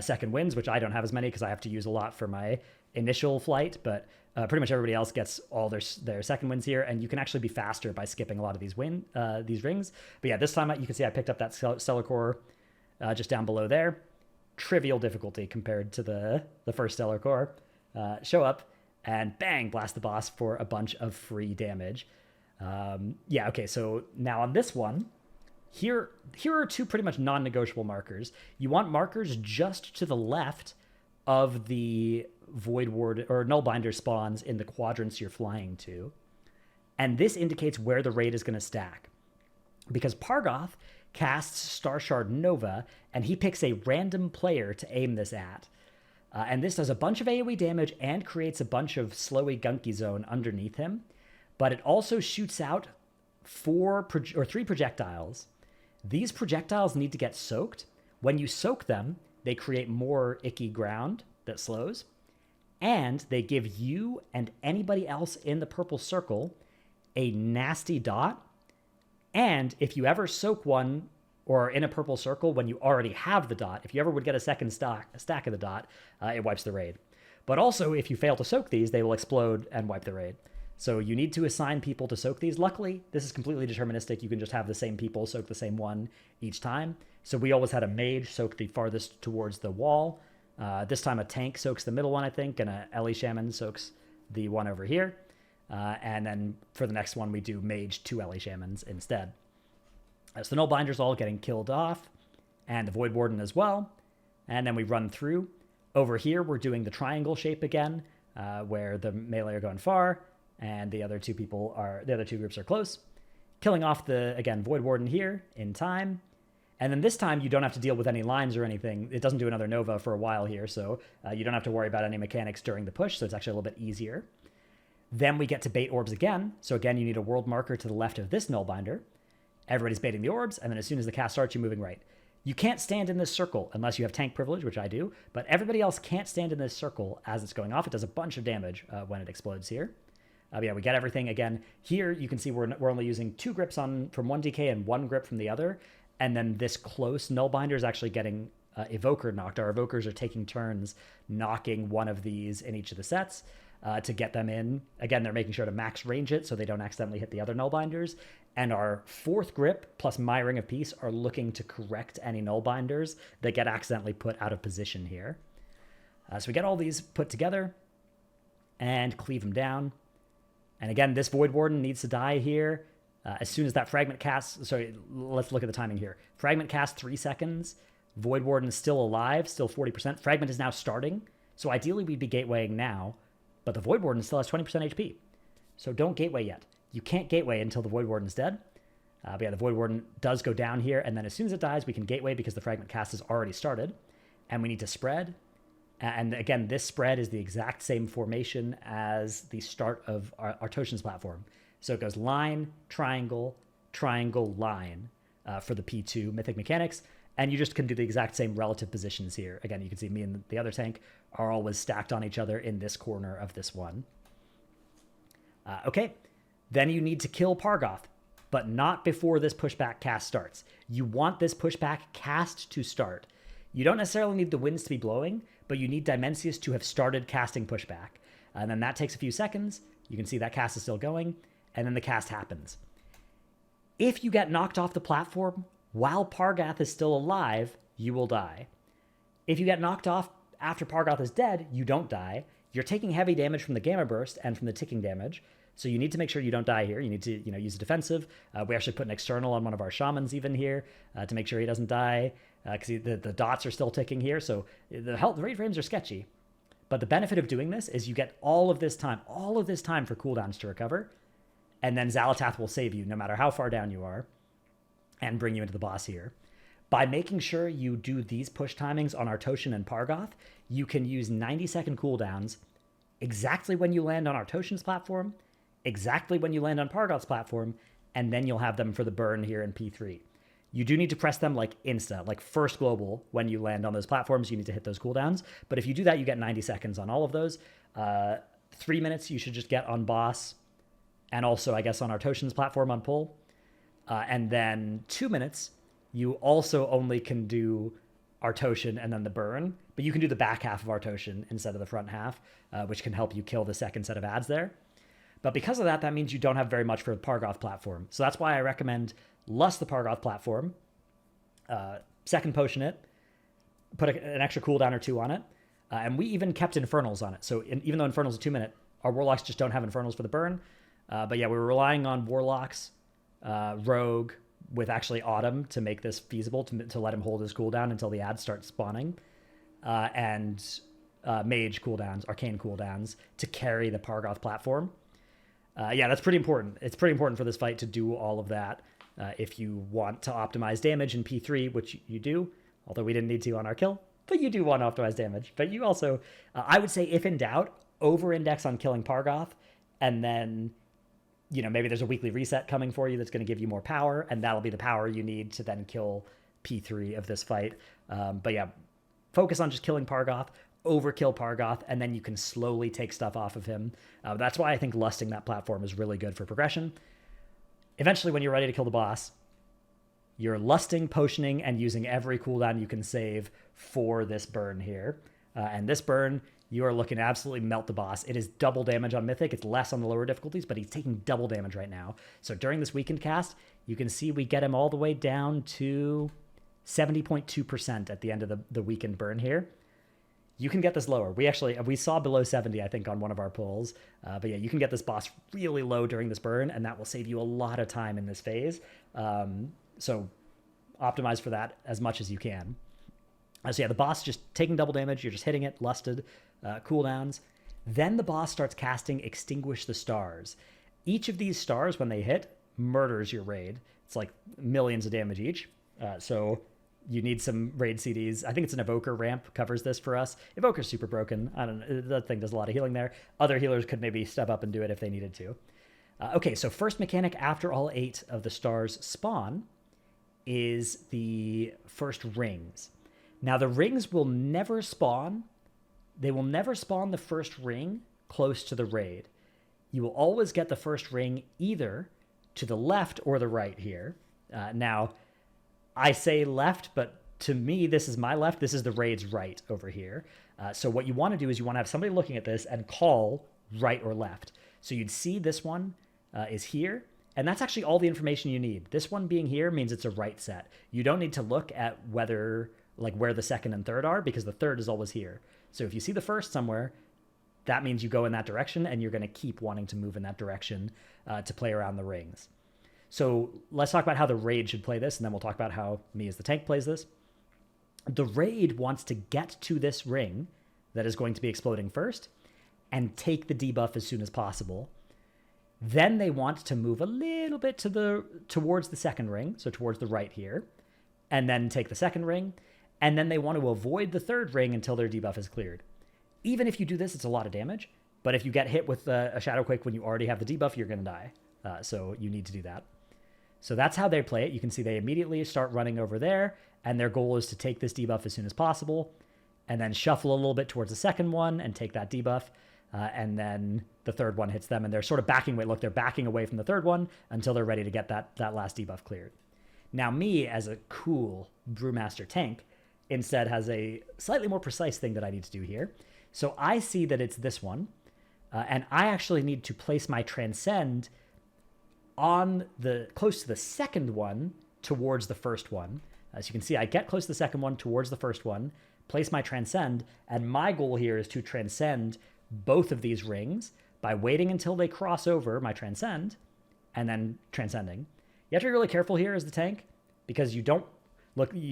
second winds, which I don't have as many because I have to use a lot for my initial flight, but pretty much everybody else gets all their second winds here, and you can actually be faster by skipping a lot of these rings. But yeah, this time you can see I picked up that stellar core just down below there. Trivial difficulty compared to the first stellar core. Show up and bang, blast the boss for a bunch of free damage. Yeah, okay, so now on this one, here are two pretty much non-negotiable markers. You want markers just to the left of the Void Ward or Nullbinder spawns in the quadrants you're flying to. And this indicates where the raid is going to stack. Because Pargoth casts Star Shard Nova, and he picks a random player to aim this at. And this does a bunch of AoE damage and creates a bunch of slowy gunky zone underneath him. But it also shoots out 3 projectiles. These projectiles need to get soaked. When you soak them, they create more icky ground that slows. And they give you and anybody else in the purple circle a nasty dot. And if you ever soak one or in a purple circle when you already have the dot, if you ever would get a second stack of the dot, it wipes the raid. But also, if you fail to soak these, they will explode and wipe the raid. So you need to assign people to soak these. Luckily, this is completely deterministic. You can just have the same people soak the same one each time. So we always had a mage soak the farthest towards the wall. This time a tank soaks the middle one, I think, and a Ellie Shaman soaks the one over here. And then for the next one, we do mage 2 Ellie Shamans instead. So the Nullbinder's all getting killed off, and the Void Warden as well. And then we run through. Over here, we're doing the triangle shape again, where the melee are going far, and the other two groups are close. Killing off the, again, Void Warden here in time. And then this time, you don't have to deal with any lines or anything. It doesn't do another Nova for a while here, so you don't have to worry about any mechanics during the push, so it's actually a little bit easier. Then we get to bait orbs again. So again, you need a world marker to the left of this Nullbinder. Everybody's baiting the orbs, and then as soon as the cast starts, you're moving right. You can't stand in this circle unless you have tank privilege, which I do, but everybody else can't stand in this circle as it's going off. It does a bunch of damage when it explodes here. Yeah, we get everything. Again, here you can see we're only using 2 grips from one DK and 1 grip from the other, and then this close Nullbinder is actually getting Evoker knocked. Our Evokers are taking turns knocking one of these in each of the sets to get them in. Again, they're making sure to max range it so they don't accidentally hit the other Nullbinders. And our 4th grip plus my Ring of Peace are looking to correct any Nullbinders that get accidentally put out of position here. So we get all these put together and cleave them down. And again, this Void Warden needs to die here. As soon as that Fragment casts... Sorry, let's look at the timing here. Fragment cast 3 seconds. Void Warden is still alive, still 40%. Fragment is now starting. So ideally, we'd be gatewaying now. But the Void Warden still has 20% HP. So don't gateway yet. You can't gateway until the Void Warden's dead. But yeah, the Void Warden does go down here. And then as soon as it dies, we can gateway because the Fragment cast has already started. And we need to spread. And again, this spread is the exact same formation as the start of Artoian's platform. So it goes line, triangle, triangle, line for the P2 Mythic mechanics. And you just can do the exact same relative positions here. Again, you can see me and the other tank are always stacked on each other in this corner of this one. Okay, then you need to kill Pargoth, but not before this pushback cast starts. You want this pushback cast to start. You don't necessarily need the winds to be blowing, but you need Dimensius to have started casting pushback. And then that takes a few seconds. You can see that cast is still going, and then the cast happens. If you get knocked off the platform while Pargoth is still alive, you will die. If you get knocked off after Pargoth is dead, you don't die. You're taking heavy damage from the Gamma Burst and from the ticking damage, so you need to make sure you don't die here. You need to, use a defensive. We actually put an external on one of our shamans even here to make sure he doesn't die, because the dots are still ticking here, so the raid frames are sketchy. But the benefit of doing this is you get all of this time for cooldowns to recover, and then Xalatath will save you no matter how far down you are, and bring you into the boss here. By making sure you do these push timings on Artoian and Pargoth, you can use 90-second cooldowns exactly when you land on Artoian's platform, exactly when you land on Pargoth's platform, and then you'll have them for the burn here in P3. You do need to press them like insta, like first global when you land on those platforms. You need to hit those cooldowns. But if you do that, you get 90 seconds on all of those. 3 minutes you should just get on boss. and also, I guess, on Artotian's platform on pull. And then 2 minutes, you also only can do Artotian and then the burn, but you can do the back half of Artotian instead of the front half, which can help you kill the second set of ads there. But because of that, that means you don't have very much for the Pargoth platform. So that's why I recommend Lust the Pargoth platform, second potion it, put an extra cooldown or 2 on it, and we even kept Infernals on it. So even though Infernals are 2 minute, our Warlocks just don't have Infernals for the burn. But yeah, we were relying on Warlocks, Rogue, with actually Autumn to make this feasible, to let him hold his cooldown until the ads start spawning, and Mage cooldowns, Arcane cooldowns, to carry the Pargoth platform. Yeah, that's pretty important. It's pretty important for this fight to do all of that if you want to optimize damage in P3, which you do, although we didn't need to on our kill, but you do want to optimize damage. But you also, I would say, if in doubt, over-index on killing Pargoth, and then, you know, maybe there's a weekly reset coming for you that's going to give you more power, and that'll be the power you need to then kill P3 of this fight. But yeah, focus on just killing Pargoth, overkill Pargoth, and then you can slowly take stuff off of him. That's why I think lusting that platform is really good for progression. Eventually, when you're ready to kill the boss, you're lusting, potioning, and using every cooldown you can save for this burn here. And this burn, you are looking to absolutely melt the boss. It is double damage on Mythic. It's less on the lower difficulties, but he's taking double damage right now. So during this weekend cast, you can see we get him all the way down to 70.2% at the end of the weekend burn here. You can get this lower. We saw below 70, I think, on one of our pulls. But yeah, you can get this boss really low during this burn, and that will save you a lot of time in this phase. So optimize for that as much as you can. So yeah, the boss just taking double damage. You're just hitting it, lusted, cooldowns. Then the boss starts casting Extinguish the Stars. Each of these stars, when they hit, murders your raid. It's like millions of damage each. So you need some raid CDs. I think it's an Evoker ramp covers this for us. Evoker's super broken. I don't know. That thing does a lot of healing there. Other healers could maybe step up and do it if they needed to. Okay, so first mechanic after all 8 of the stars spawn is the first rings. Now, the rings will never spawn. They will never spawn the first ring close to the raid. You will always get the first ring either to the left or the right here. Now, I say left, but to me, this is my left. This is the raid's right over here. So what you want to do is you want to have somebody looking at this and call right or left. So you'd see this one is here, and that's actually all the information you need. This one being here means it's a right set. You don't need to look at where the second and third are, because the third is always here. So if you see the first somewhere, that means you go in that direction, and you're going to keep wanting to move in that direction to play around the rings. So let's talk about how the raid should play this, and then we'll talk about how me as the tank plays this. The raid wants to get to this ring that is going to be exploding first and take the debuff as soon as possible. Then they want to move a little bit towards the second ring, so towards the right here, and then take the second ring. And then they want to avoid the third ring until their debuff is cleared. Even if you do this, it's a lot of damage. But if you get hit with a Shadow Quake when you already have the debuff, you're going to die. So you need to do that. So that's how they play it. You can see they immediately start running over there, and their goal is to take this debuff as soon as possible, and then shuffle a little bit towards the second one and take that debuff, and then the third one hits them, and they're sort of backing away. Look, they're backing away from the third one until they're ready to get that last debuff cleared. Now, me, as a cool Brewmaster tank, instead has a slightly more precise thing that I need to do here. So I see that it's this one, and I actually need to place my Transcend on close to the second one towards the first one. As you can see, I get close to the second one towards the first one, place my Transcend, and my goal here is to transcend both of these rings by waiting until they cross over my Transcend and then transcending. You have to be really careful here as the tank, because you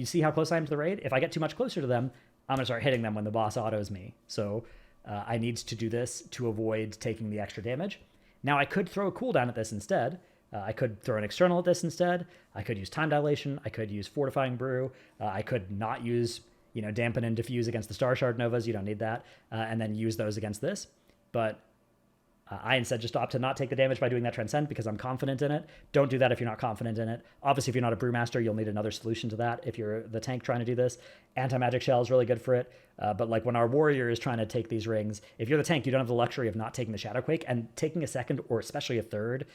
see how close I am to the raid? If I get too much closer to them, I'm going to start hitting them when the boss autos me. So I need to do this to avoid taking the extra damage. Now, I could throw a cooldown at this instead. I could throw an external at this instead. I could use Time Dilation. I could use Fortifying Brew. I could not use, Dampen and Diffuse against the Star Shard Novas. You don't need that. And then use those against this. But I instead just opt to not take the damage by doing that Transcend because I'm confident in it. Don't do that if you're not confident in it. Obviously, if you're not a Brewmaster, you'll need another solution to that. If you're the tank trying to do this, Anti-Magic Shell is really good for it. But like when our warrior is trying to take these rings, if you're the tank, you don't have the luxury of not taking the Shadowquake, and taking a second or especially a third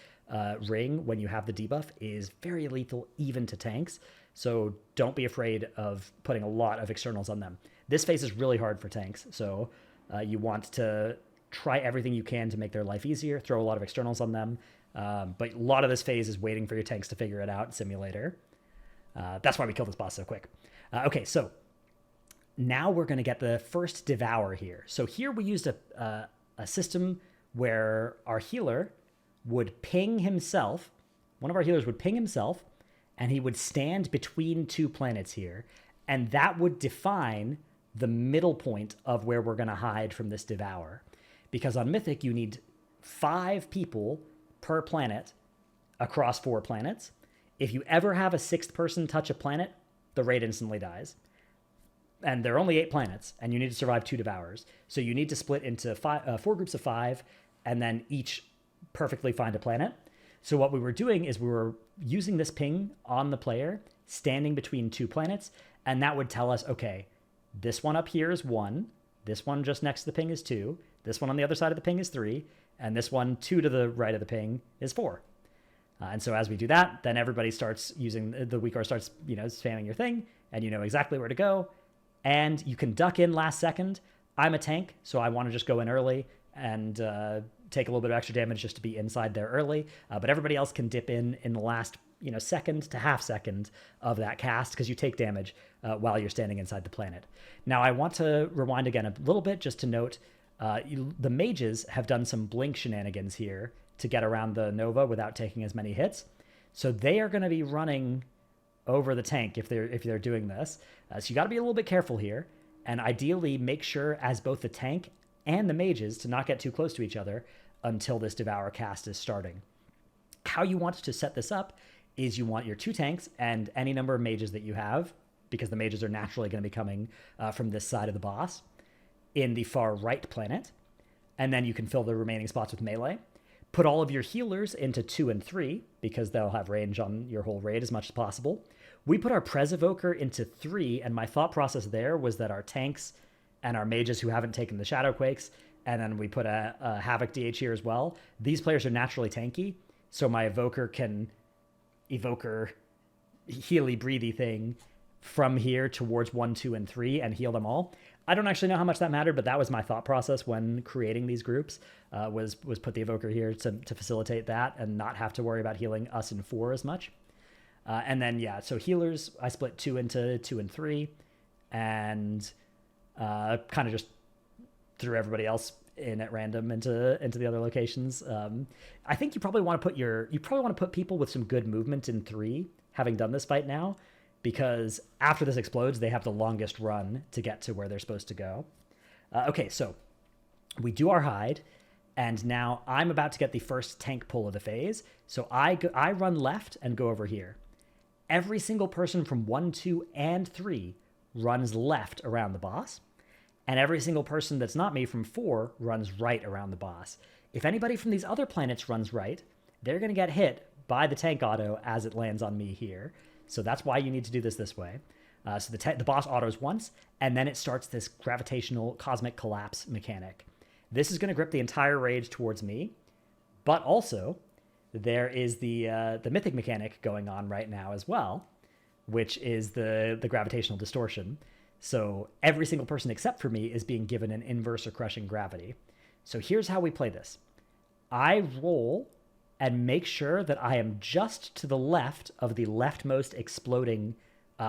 ring when you have the debuff is very lethal even to tanks. So don't be afraid of putting a lot of externals on them. This phase is really hard for tanks, so you want to try everything you can to make their life easier, throw a lot of externals on them. But a lot of this phase is waiting for your tanks to figure it out in Simulator. That's why we killed this boss so quick. Okay, so now we're going to get the first Devour here. So here we used a system where our healer would ping himself. One of our healers would ping himself, and he would stand between two planets here. And that would define the middle point of where we're going to hide from this Devour. Because on Mythic, you need 5 people per planet across 4 planets. If you ever have a 6th person touch a planet, the raid instantly dies. And there are only 8 planets, and you need to survive 2 Devours. So you need to split into 4 groups of 5, and then each perfectly find a planet. So what we were doing is we were using this ping on the player, standing between 2 planets, and that would tell us, okay, this one up here is 1, this one just next to the ping is 2, this one on the other side of the ping is 3, and this one 2 to the right of the ping is 4. And so as we do that, then everybody starts using the WeakAuras starts, spamming your thing, and you know exactly where to go. And you can duck in last second. I'm a tank, so I want to just go in early and take a little bit of extra damage just to be inside there early. But everybody else can dip in the last second to half second of that cast because you take damage while you're standing inside the planet. Now I want to rewind again a little bit just to note the mages have done some blink shenanigans here to get around the Nova without taking as many hits. So they are going to be running over the tank if they're doing this. So you got to be a little bit careful here, and ideally make sure as both the tank and the mages to not get too close to each other until this Devour cast is starting. How you want to set this up is you want your 2 tanks and any number of mages that you have, because the mages are naturally going to be coming from this side of the boss, in the far right planet, and then you can fill the remaining spots with melee. Put all of your healers into 2 and 3, because they'll have range on your whole raid as much as possible. We put our Prez Evoker into 3, and my thought process there was that our tanks and our mages who haven't taken the Shadowquakes, and then we put a Havoc DH here as well. These players are naturally tanky, so my Evoker can Evoker healy breathy thing from here towards 1, 2, and 3 and heal them all. I don't actually know how much that mattered, but that was my thought process when creating these groups, was put the Evoker here to facilitate that and not have to worry about healing us in 4 as much. And then, so healers, I split 2 into 2 and 3, and kind of just threw everybody else in at random into the other locations. I think you probably want to put people with some good movement in 3, having done this fight now, because after this explodes, they have the longest run to get to where they're supposed to go. Okay, so we do our hide, and now I'm about to get the first tank pull of the phase. So I run left and go over here. Every single person from 1, 2, and 3 runs left around the boss, and every single person that's not me from 4 runs right around the boss. If anybody from these other planets runs right, they're going to get hit by the tank auto as it lands on me here. So that's why you need to do this way. So the boss autos once, and then it starts this gravitational cosmic collapse mechanic. This is going to grip the entire rage towards me, but also there is the Mythic mechanic going on right now as well, which is the gravitational distortion. So every single person except for me is being given an inverse or crushing gravity. So here's how we play this. I roll and make sure that I am just to the left of the leftmost exploding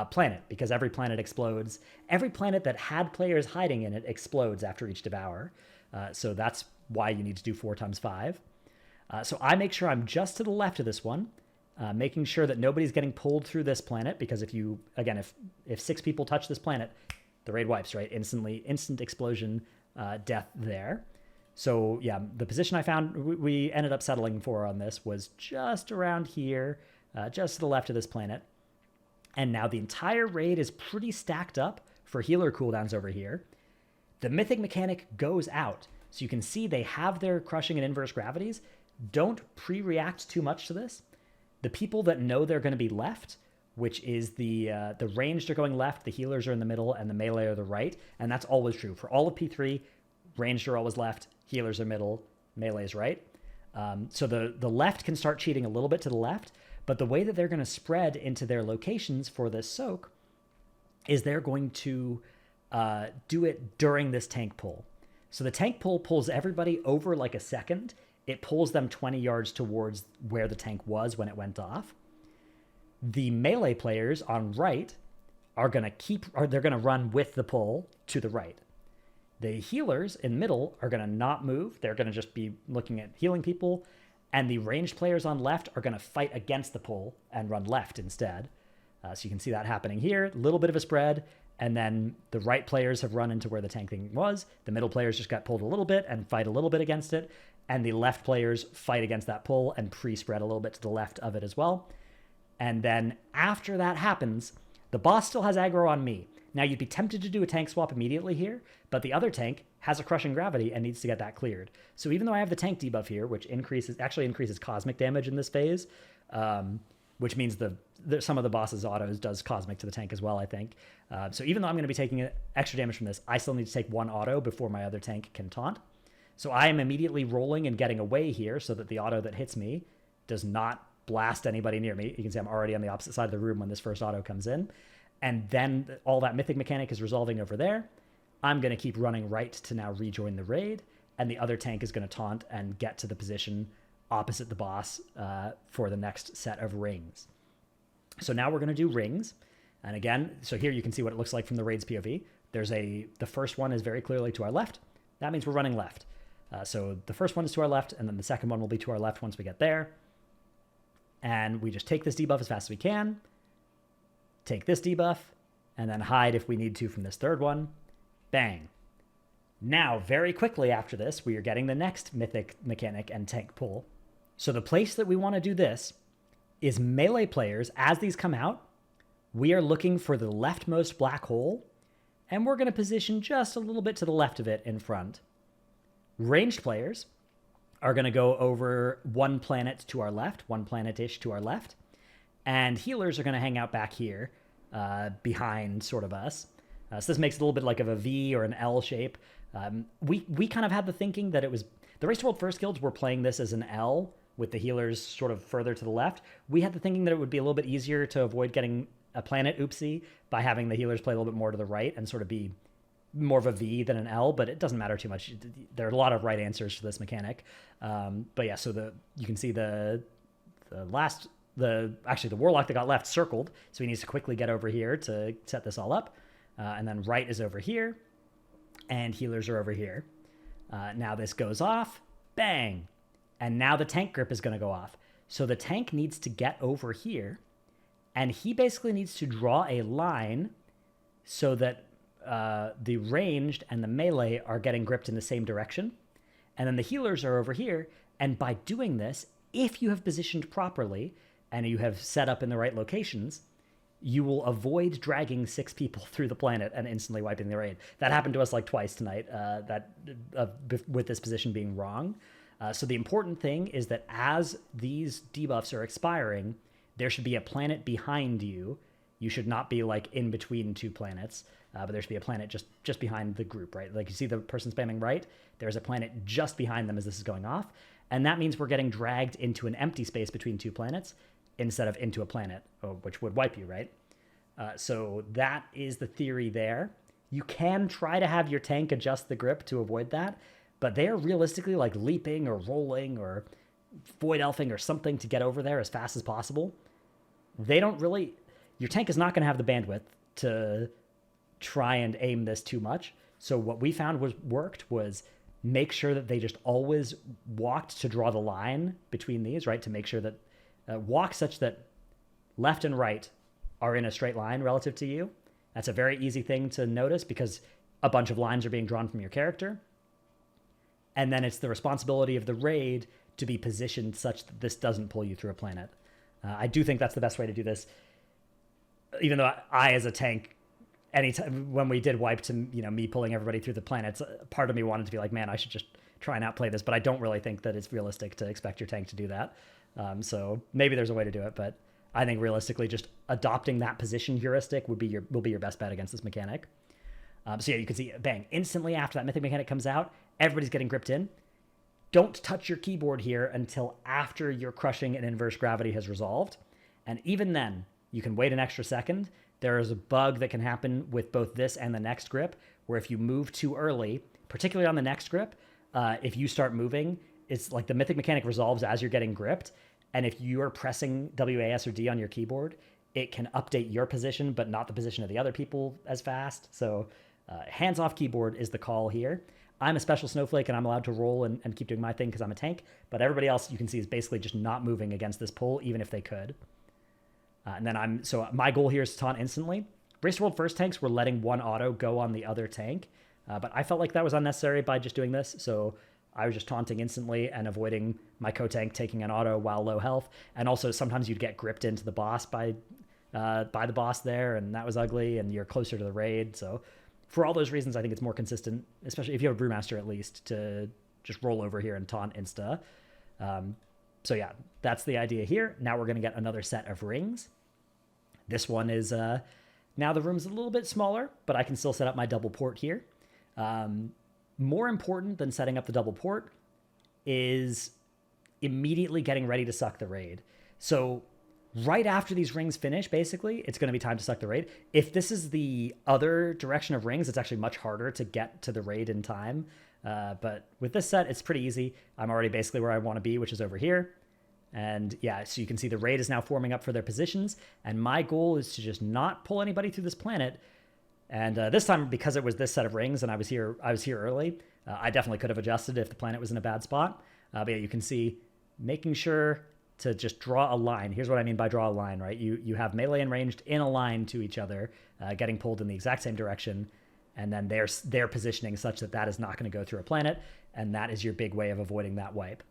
planet, because every planet explodes. Every planet that had players hiding in it explodes after each Devour. So that's why you need to do 4 times 5. So I make sure I'm just to the left of this one, making sure that nobody's getting pulled through this planet, because if 6 people touch this planet, the raid wipes, right? Instant explosion, death there. So yeah, the position I found we ended up settling for on this was just around here, just to the left of this planet. And now the entire raid is pretty stacked up for healer cooldowns over here. The Mythic mechanic goes out. So you can see they have their crushing and inverse gravities. Don't pre-react too much to this. The people that know they're going to be left, which is the ranged are going left, the healers are in the middle, and the melee are the right. And that's always true. For all of P3, ranged are always left, healers are middle, melee is right. So the left can start cheating a little bit to the left, but the way that they're going to spread into their locations for this soak is they're going to do it during this tank pull. So the tank pull pulls everybody over like a second. It pulls them 20 yards towards where the tank was when it went off. The melee players on right are going to run with the pull to the right. The healers in middle are going to not move. They're going to just be looking at healing people. And the ranged players on left are going to fight against the pull and run left instead. So you can see that happening here. A little bit of a spread. And then the right players have run into where the tank thing was. The middle players just got pulled a little bit and fight a little bit against it. And the left players fight against that pull and pre-spread a little bit to the left of it as well. And then after that happens, the boss still has aggro on me. Now, you'd be tempted to do a tank swap immediately here, but the other tank has a crushing gravity and needs to get that cleared. So even though I have the tank debuff here, which actually increases cosmic damage in this phase, which means some of the boss's autos does cosmic to the tank as well, I think. So even though I'm going to be taking extra damage from this, I still need to take one auto before my other tank can taunt. So I am immediately rolling and getting away here so that the auto that hits me does not blast anybody near me. You can see I'm already on the opposite side of the room when this first auto comes in. And then all that mythic mechanic is resolving over there. I'm going to keep running right to now rejoin the raid, and the other tank is going to taunt and get to the position opposite the boss for the next set of rings. So now we're going to do rings. And again, so here you can see what it looks like from the raid's POV. The first one is very clearly to our left. That means we're running left. So the first one is to our left, and then the second one will be to our left once we get there. And we just take this debuff as fast as we can, take this debuff, and then hide if we need to from this third one. Bang. Now, very quickly after this, we are getting the next mythic mechanic and tank pull. So the place that we want to do this is melee players. As these come out, we are looking for the leftmost black hole, and we're going to position just a little bit to the left of it in front. Ranged players are going to go over one planet to our left, one planet-ish to our left, and healers are going to hang out back here behind sort of us. So this makes it a little bit like of a V or an L shape. We kind of had the thinking that it was... The Race to World First guilds were playing this as an L with the healers sort of further to the left. We had the thinking that it would be a little bit easier to avoid getting a planet oopsie by having the healers play a little bit more to the right and sort of be more of a V than an L, but it doesn't matter too much. There are a lot of right answers for this mechanic. But yeah, so you can see the warlock that got left circled, so he needs to quickly get over here to set this all up. And then right is over here, and healers are over here. Now this goes off, bang, and now the tank grip is going to go off. So the tank needs to get over here, and he basically needs to draw a line so that the ranged and the melee are getting gripped in the same direction. And then the healers are over here, and by doing this, if you have positioned properly and you have set up in the right locations, you will avoid dragging 6 people through the planet and instantly wiping the raid. That happened to us like twice tonight, with this position being wrong. So the important thing is that as these debuffs are expiring, there should be a planet behind you. You should not be like in between 2 planets, but there should be a planet just behind the group, right? Like you see the person spamming right, there's a planet just behind them as this is going off. And that means we're getting dragged into an empty space between 2 planets instead of into a planet, which would wipe you, right? So that is the theory there. You can try to have your tank adjust the grip to avoid that, but they are realistically like leaping or rolling or void elfing or something to get over there as fast as possible. They don't really... Your tank is not going to have the bandwidth to try and aim this too much. So what we found worked was make sure that they just always walked to draw the line between these, right? To make sure that walk such that left and right are in a straight line relative to you. That's a very easy thing to notice because a bunch of lines are being drawn from your character. And then it's the responsibility of the raid to be positioned such that this doesn't pull you through a planet. I do think that's the best way to do this. Even though I as a tank, anytime when we did wipe to me pulling everybody through the planets, part of me wanted to be like, man, I should just try and outplay this, but I don't really think that it's realistic to expect your tank to do that. So maybe there's a way to do it, but I think realistically just adopting that position heuristic will be your best bet against this mechanic. So yeah, you can see, bang, instantly after that Mythic mechanic comes out, everybody's getting gripped in. Don't touch your keyboard here until after your crushing and inverse gravity has resolved. And even then, you can wait an extra second. There is a bug that can happen with both this and the next grip, where if you move too early, particularly on the next grip, if you start moving, it's like the Mythic mechanic resolves as you're getting gripped. And if you're pressing WAS or D on your keyboard, it can update your position, but not the position of the other people as fast. So hands-off keyboard is the call here. I'm a special snowflake, and I'm allowed to roll and keep doing my thing because I'm a tank. But everybody else, you can see, is basically just not moving against this pull, even if they could. And then so my goal here is to taunt instantly. Race World First tanks were letting one auto go on the other tank, but I felt like that was unnecessary by just doing this. So I was just taunting instantly and avoiding my co-tank taking an auto while low health. And also sometimes you'd get gripped into the boss by the boss there, and that was ugly, and you're closer to the raid. So for all those reasons, I think it's more consistent, especially if you have a Brewmaster at least, to just roll over here and taunt insta. So yeah, that's the idea here. Now we're going to get another set of rings. This one is, now the room's a little bit smaller, but I can still set up my double port here. More important than setting up the double port is immediately getting ready to suck the raid. So right after these rings finish, basically, it's going to be time to suck the raid. If this is the other direction of rings, it's actually much harder to get to the raid in time. But with this set, it's pretty easy. I'm already basically where I want to be, which is over here. And yeah, so you can see the raid is now forming up for their positions. And my goal is to just not pull anybody through this planet. And this time, because it was this set of rings and I was here early, I definitely could have adjusted if the planet was in a bad spot. But yeah, you can see making sure to just draw a line. Here's what I mean by draw a line, right? You have melee and ranged in a line to each other, getting pulled in the exact same direction. And then they're positioning such that is not going to go through a planet. And that is your big way of avoiding that wipe.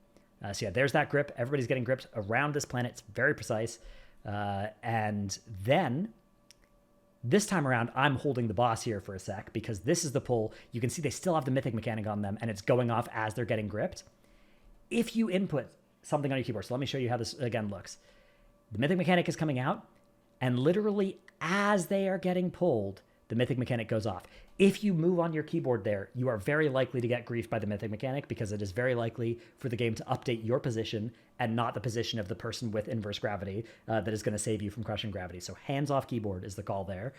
So yeah, there's that grip. Everybody's getting gripped around this planet. It's very precise. And then this time around, I'm holding the boss here for a sec because this is the pull. You can see they still have the Mythic mechanic on them, and it's going off as they're getting gripped. If you input something on your keyboard, so let me show you how this again looks. The Mythic mechanic is coming out, and literally as they are getting pulled, the Mythic mechanic goes off. If you move on your keyboard there, you are very likely to get griefed by the Mythic mechanic because it is very likely for the game to update your position and not the position of the person with inverse gravity that is going to save you from crushing gravity. So hands-off keyboard is the call there.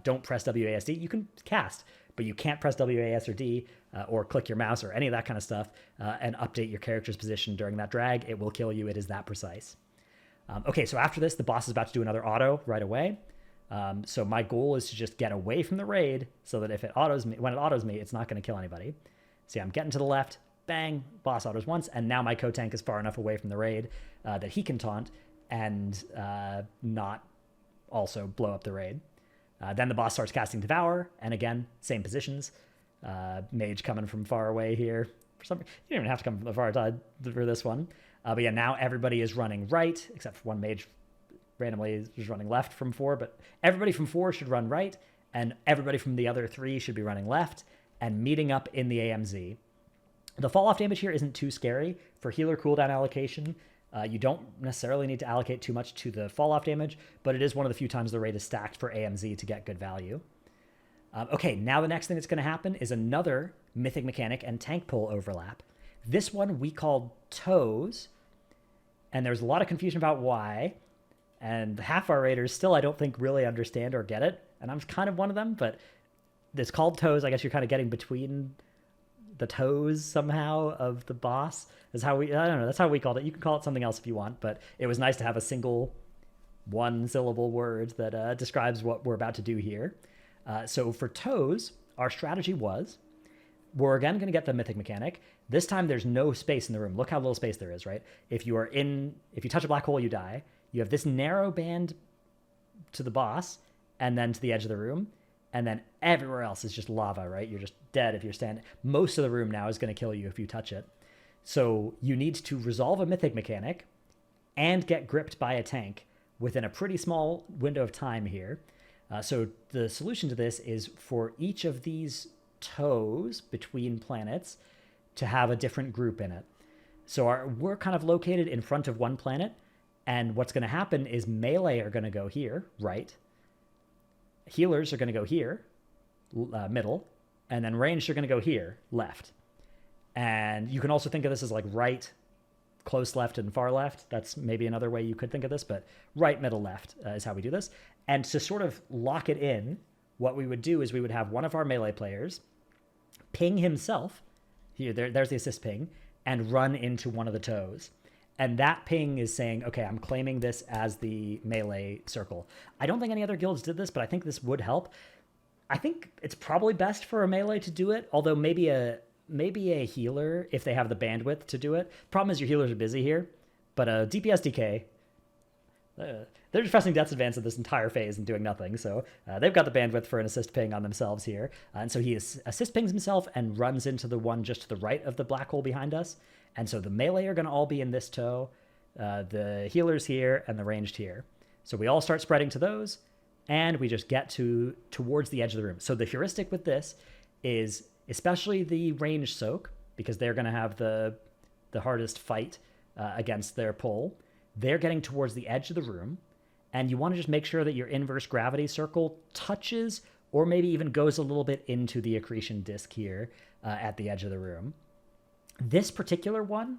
Don't press WASD. You can cast, but you can't press WAS or D or click your mouse or any of that kind of stuff and update your character's position during that drag. It will kill you. It is that precise. Okay, so after this, the boss is about to do another auto right away. So my goal is to just get away from the raid so that if it autos me, when it autos me, it's not going to kill anybody. See, I'm getting to the left, bang, boss autos once, and now my co-tank is far enough away from the raid that he can taunt and not also blow up the raid. Then the boss starts casting Devour, and again, same positions. Mage coming from far away here. For some, you don't even have to come from the far side for this one. But yeah, now everybody is running right, except for one mage randomly is running left from 4, but everybody from 4 should run right, and everybody from the other 3 should be running left and meeting up in the AMZ. The fall-off damage here isn't too scary. For healer cooldown allocation, you don't necessarily need to allocate too much to the fall-off damage, but it is one of the few times the raid is stacked for AMZ to get good value. Okay, now the next thing that's going to happen is another Mythic mechanic and tank pull overlap. This one we called toes, and there's a lot of confusion about why. And half our raiders still, I don't think, really understand or get it. And I'm kind of one of them, but it's called toes. I guess you're kind of getting between the toes somehow of the boss. Is how I don't know, that's how we called it. You can call it something else if you want, but it was nice to have a single one-syllable word that describes what we're about to do here. So for toes, our strategy was, we're again going to get the Mythic mechanic. This time there's no space in the room. Look how little space there is, right? If you touch a black hole, you die. You have this narrow band to the boss and then to the edge of the room. And then everywhere else is just lava, right? You're just dead if you're standing. Most of the room now is going to kill you if you touch it. So you need to resolve a Mythic mechanic and get gripped by a tank within a pretty small window of time here. So the solution to this is for each of these toes between planets, to have a different group in it. So we're kind of located in front of one planet, and what's going to happen is melee are going to go here, right? Healers are going to go here, middle, and then ranged are going to go here, left. And you can also think of this as like right, close left, and far left. That's maybe another way you could think of this, but right, middle, left is how we do this. And to sort of lock it in, what we would do is we would have one of our melee players ping himself, here, there's the assist ping, and run into one of the toes. And that ping is saying, okay, I'm claiming this as the melee circle. I don't think any other guilds did this, but I think this would help. I think it's probably best for a melee to do it, although maybe a healer, if they have the bandwidth to do it. Problem is your healers are busy here, but a DPS DK, they're just pressing Death's Advance of this entire phase and doing nothing, so they've got the bandwidth for an assist ping on themselves here. And so he assist pings himself and runs into the one just to the right of the black hole behind us. And so the melee are going to all be in this toe, the healers here, and the ranged here. So we all start spreading to those, and we just get towards the edge of the room. So the heuristic with this is, especially the ranged soak, because they're going to have the hardest fight against their pull, they're getting towards the edge of the room, and you want to just make sure that your inverse gravity circle touches or maybe even goes a little bit into the accretion disk here at the edge of the room. This particular one,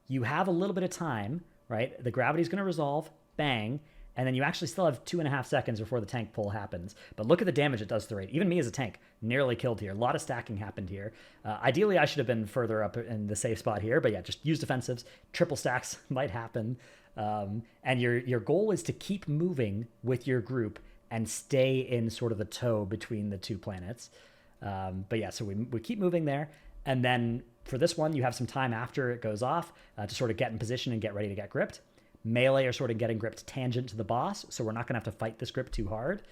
you have a little bit of time, right? The gravity's going to resolve, bang, and then you actually still have 2.5 seconds before the tank pull happens. But look at the damage it does to the raid. Even me as a tank, nearly killed here. A lot of stacking happened here. Ideally, I should have been further up in the safe spot here, but yeah, just use defensives. Triple stacks might happen. And your goal is to keep moving with your group and stay in sort of the toe between the two planets. But yeah, so we keep moving there. And then for this one, you have some time after it goes off to sort of get in position and get ready to get gripped. Melee are sort of getting gripped tangent to the boss, so we're not going to have to fight this grip too hard.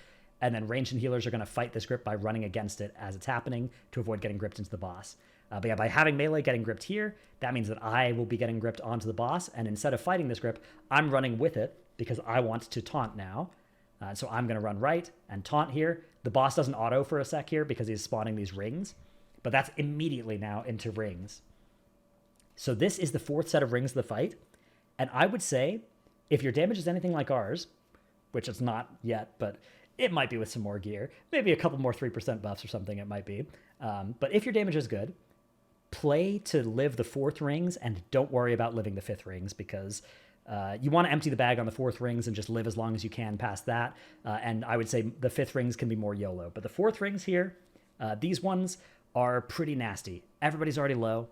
And then ranged and healers are going to fight this grip by running against it as it's happening to avoid getting gripped into the boss. But yeah, by having melee getting gripped here, that means that I will be getting gripped onto the boss, and instead of fighting this grip, I'm running with it because I want to taunt now. So I'm going to run right and taunt here. The boss doesn't auto for a sec here because he's spawning these rings, but that's immediately now into rings. So this is the fourth set of rings of the fight, and I would say if your damage is anything like ours, which it's not yet, but it might be with some more gear, maybe a couple more 3% buffs or something it might be. But if your damage is good, play to live the fourth rings and don't worry about living the fifth rings because you want to empty the bag on the fourth rings and just live as long as you can past that. And I would say the fifth rings can be more YOLO. But the fourth rings here, these ones are pretty nasty. Everybody's already low,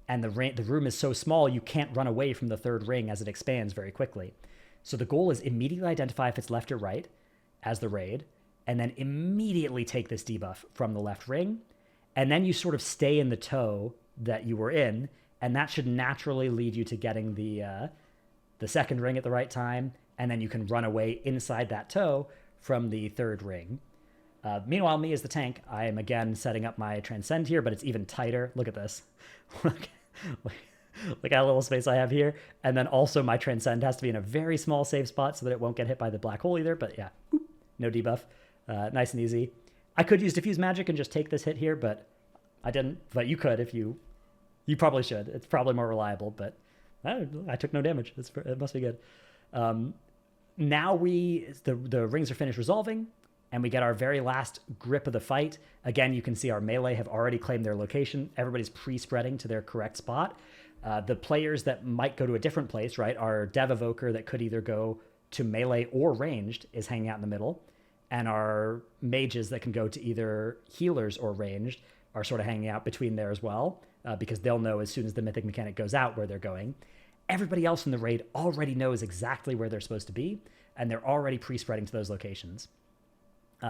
and the room is so small you can't run away from the third ring as it expands very quickly. So the goal is immediately identify if it's left or right as the raid, and then immediately take this debuff from the left ring, and then you sort of stay in the toe that you were in, and that should naturally lead you to getting the second ring at the right time, and then you can run away inside that toe from the third ring. Meanwhile, me as the tank, I am again setting up my Transcend here, but it's even tighter. Look at this. Look how little space I have here. And then also my Transcend has to be in a very small safe spot so that it won't get hit by the black hole either. But yeah, no debuff. Nice and easy. I could use Diffuse Magic and just take this hit here, but I didn't. But you could if you probably should. It's probably more reliable, but I took no damage. It must be good. Now the rings are finished resolving, and we get our very last grip of the fight. Again, you can see our melee have already claimed their location. Everybody's pre-spreading to their correct spot. The players that might go to a different place, right, our Dev Evoker that could either go to melee or ranged is hanging out in the middle. And our mages that can go to either healers or ranged are sort of hanging out between there as well, because they'll know as soon as the Mythic mechanic goes out where they're going. Everybody else in the raid already knows exactly where they're supposed to be, and they're already pre-spreading to those locations.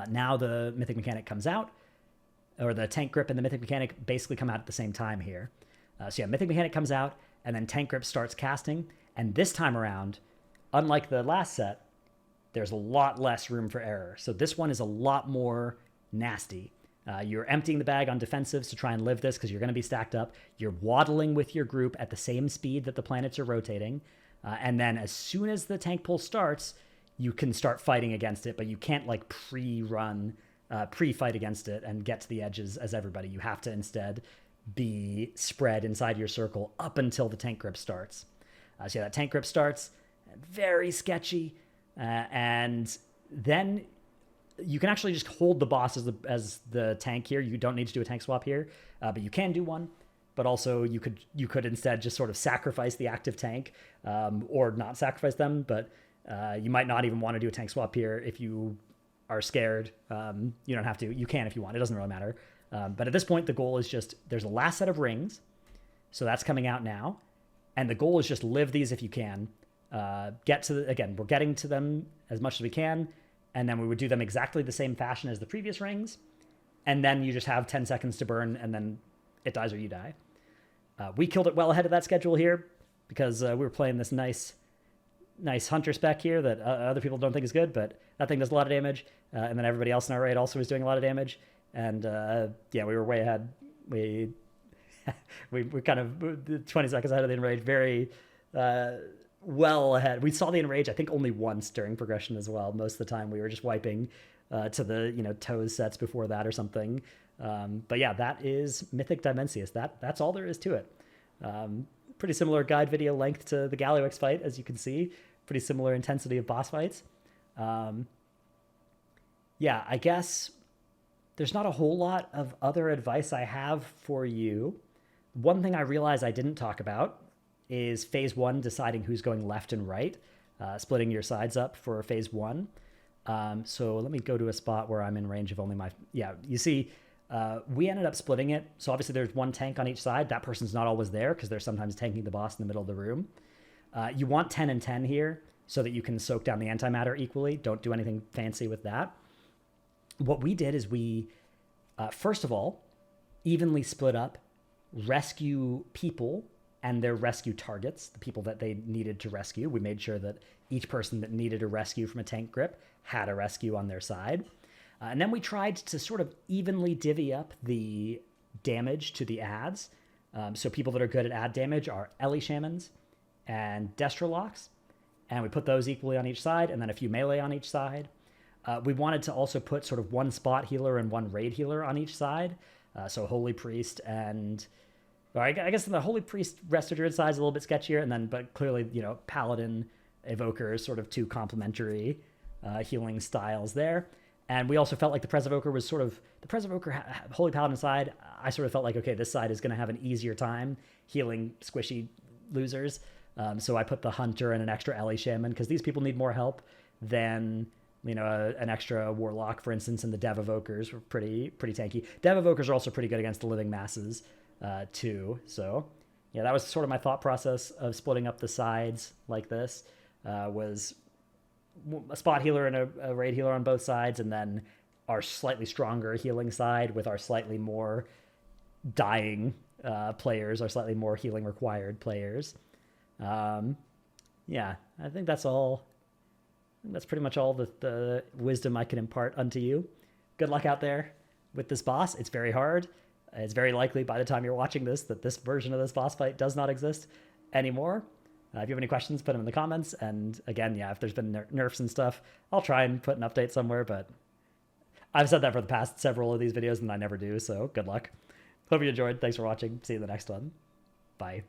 Now the Mythic mechanic comes out, or the tank grip and the Mythic mechanic basically come out at the same time here. So yeah, Mythic mechanic comes out, and then tank grip starts casting, and this time around, unlike the last set, there's a lot less room for error. So this one is a lot more nasty. You're emptying the bag on defensives to try and live this because you're going to be stacked up. You're waddling with your group at the same speed that the planets are rotating. And then as soon as the tank pull starts, you can start fighting against it, but you can't like pre-fight against it and get to the edges as everybody. You have to instead be spread inside your circle up until the tank grip starts. So yeah, that tank grip starts, very sketchy, and then you can actually just hold the boss as the tank here. You don't need to do a tank swap here, but you can do one. But also you could instead just sort of sacrifice the active tank, or not sacrifice them. But you might not even want to do a tank swap here if you are scared. You don't have to. You can if you want. It doesn't really matter. But at this point, the goal is just, there's a last set of rings. So that's coming out now. And the goal is just live these if you can. Get to again, we're getting to them as much as we can. And then we would do them exactly the same fashion as the previous rings. And then you just have 10 seconds to burn, and then it dies or you die. We killed it well ahead of that schedule here because we were playing this nice hunter spec here that other people don't think is good, but that thing does a lot of damage. And then everybody else in our raid also was doing a lot of damage. And yeah, we were way ahead. We kind of 20 seconds ahead of the enrage, very well ahead. We saw the enrage, I think, only once during progression as well. Most of the time we were just wiping to the toes sets before that or something. But yeah, that is Mythic Dimensius. That's all there is to it. Pretty similar guide video length to the Galliwix fight, as you can see. Pretty similar intensity of boss fights. Yeah, I guess there's not a whole lot of other advice I have for you. One thing I realized I didn't talk about is phase 1, deciding who's going left and right, splitting your sides up for phase 1. So let me go to a spot where I'm in range of only my... Yeah, you see, we ended up splitting it. So obviously there's one tank on each side. That person's not always there because they're sometimes tanking the boss in the middle of the room. You want 10 and 10 here so that you can soak down the antimatter equally. Don't do anything fancy with that. What we did is we, first of all, evenly split up rescue people and their rescue targets, the people that they needed to rescue. We made sure that each person that needed a rescue from a tank grip had a rescue on their side. And then we tried to sort of evenly divvy up the damage to the adds. So people that are good at add damage are Ellie Shamans and Destrolocks. And we put those equally on each side, and then a few melee on each side. We wanted to also put sort of one spot healer and one raid healer on each side. So Holy Priest and... Well, I guess the Holy Priest Resto Druid side is a little bit sketchier, and then, but clearly, Paladin, Evoker is sort of two complementary healing styles there. And we also felt like the Pres Evoker was sort of... The Pres Evoker, Holy Paladin side, I sort of felt like, okay, this side is going to have an easier time healing squishy losers. So I put the Hunter and an extra Ellie Shaman, because these people need more help than... an extra Warlock, for instance, and the Dev Evokers were pretty tanky. Dev Evokers are also pretty good against the living masses, too. So, yeah, that was sort of my thought process of splitting up the sides like this, was a spot healer and a raid healer on both sides, and then our slightly stronger healing side with our slightly more dying players, our slightly more healing required players. Yeah, I think that's all. That's pretty much all the wisdom I can impart unto you. Good luck out there with this boss. It's very hard. It's very likely by the time you're watching this that this version of this boss fight does not exist anymore. If you have any questions, put them in the comments. And again, yeah, if there's been nerfs and stuff, I'll try and put an update somewhere. But I've said that for the past several of these videos, and I never do. So good luck. Hope you enjoyed. Thanks for watching. See you in the next one. Bye.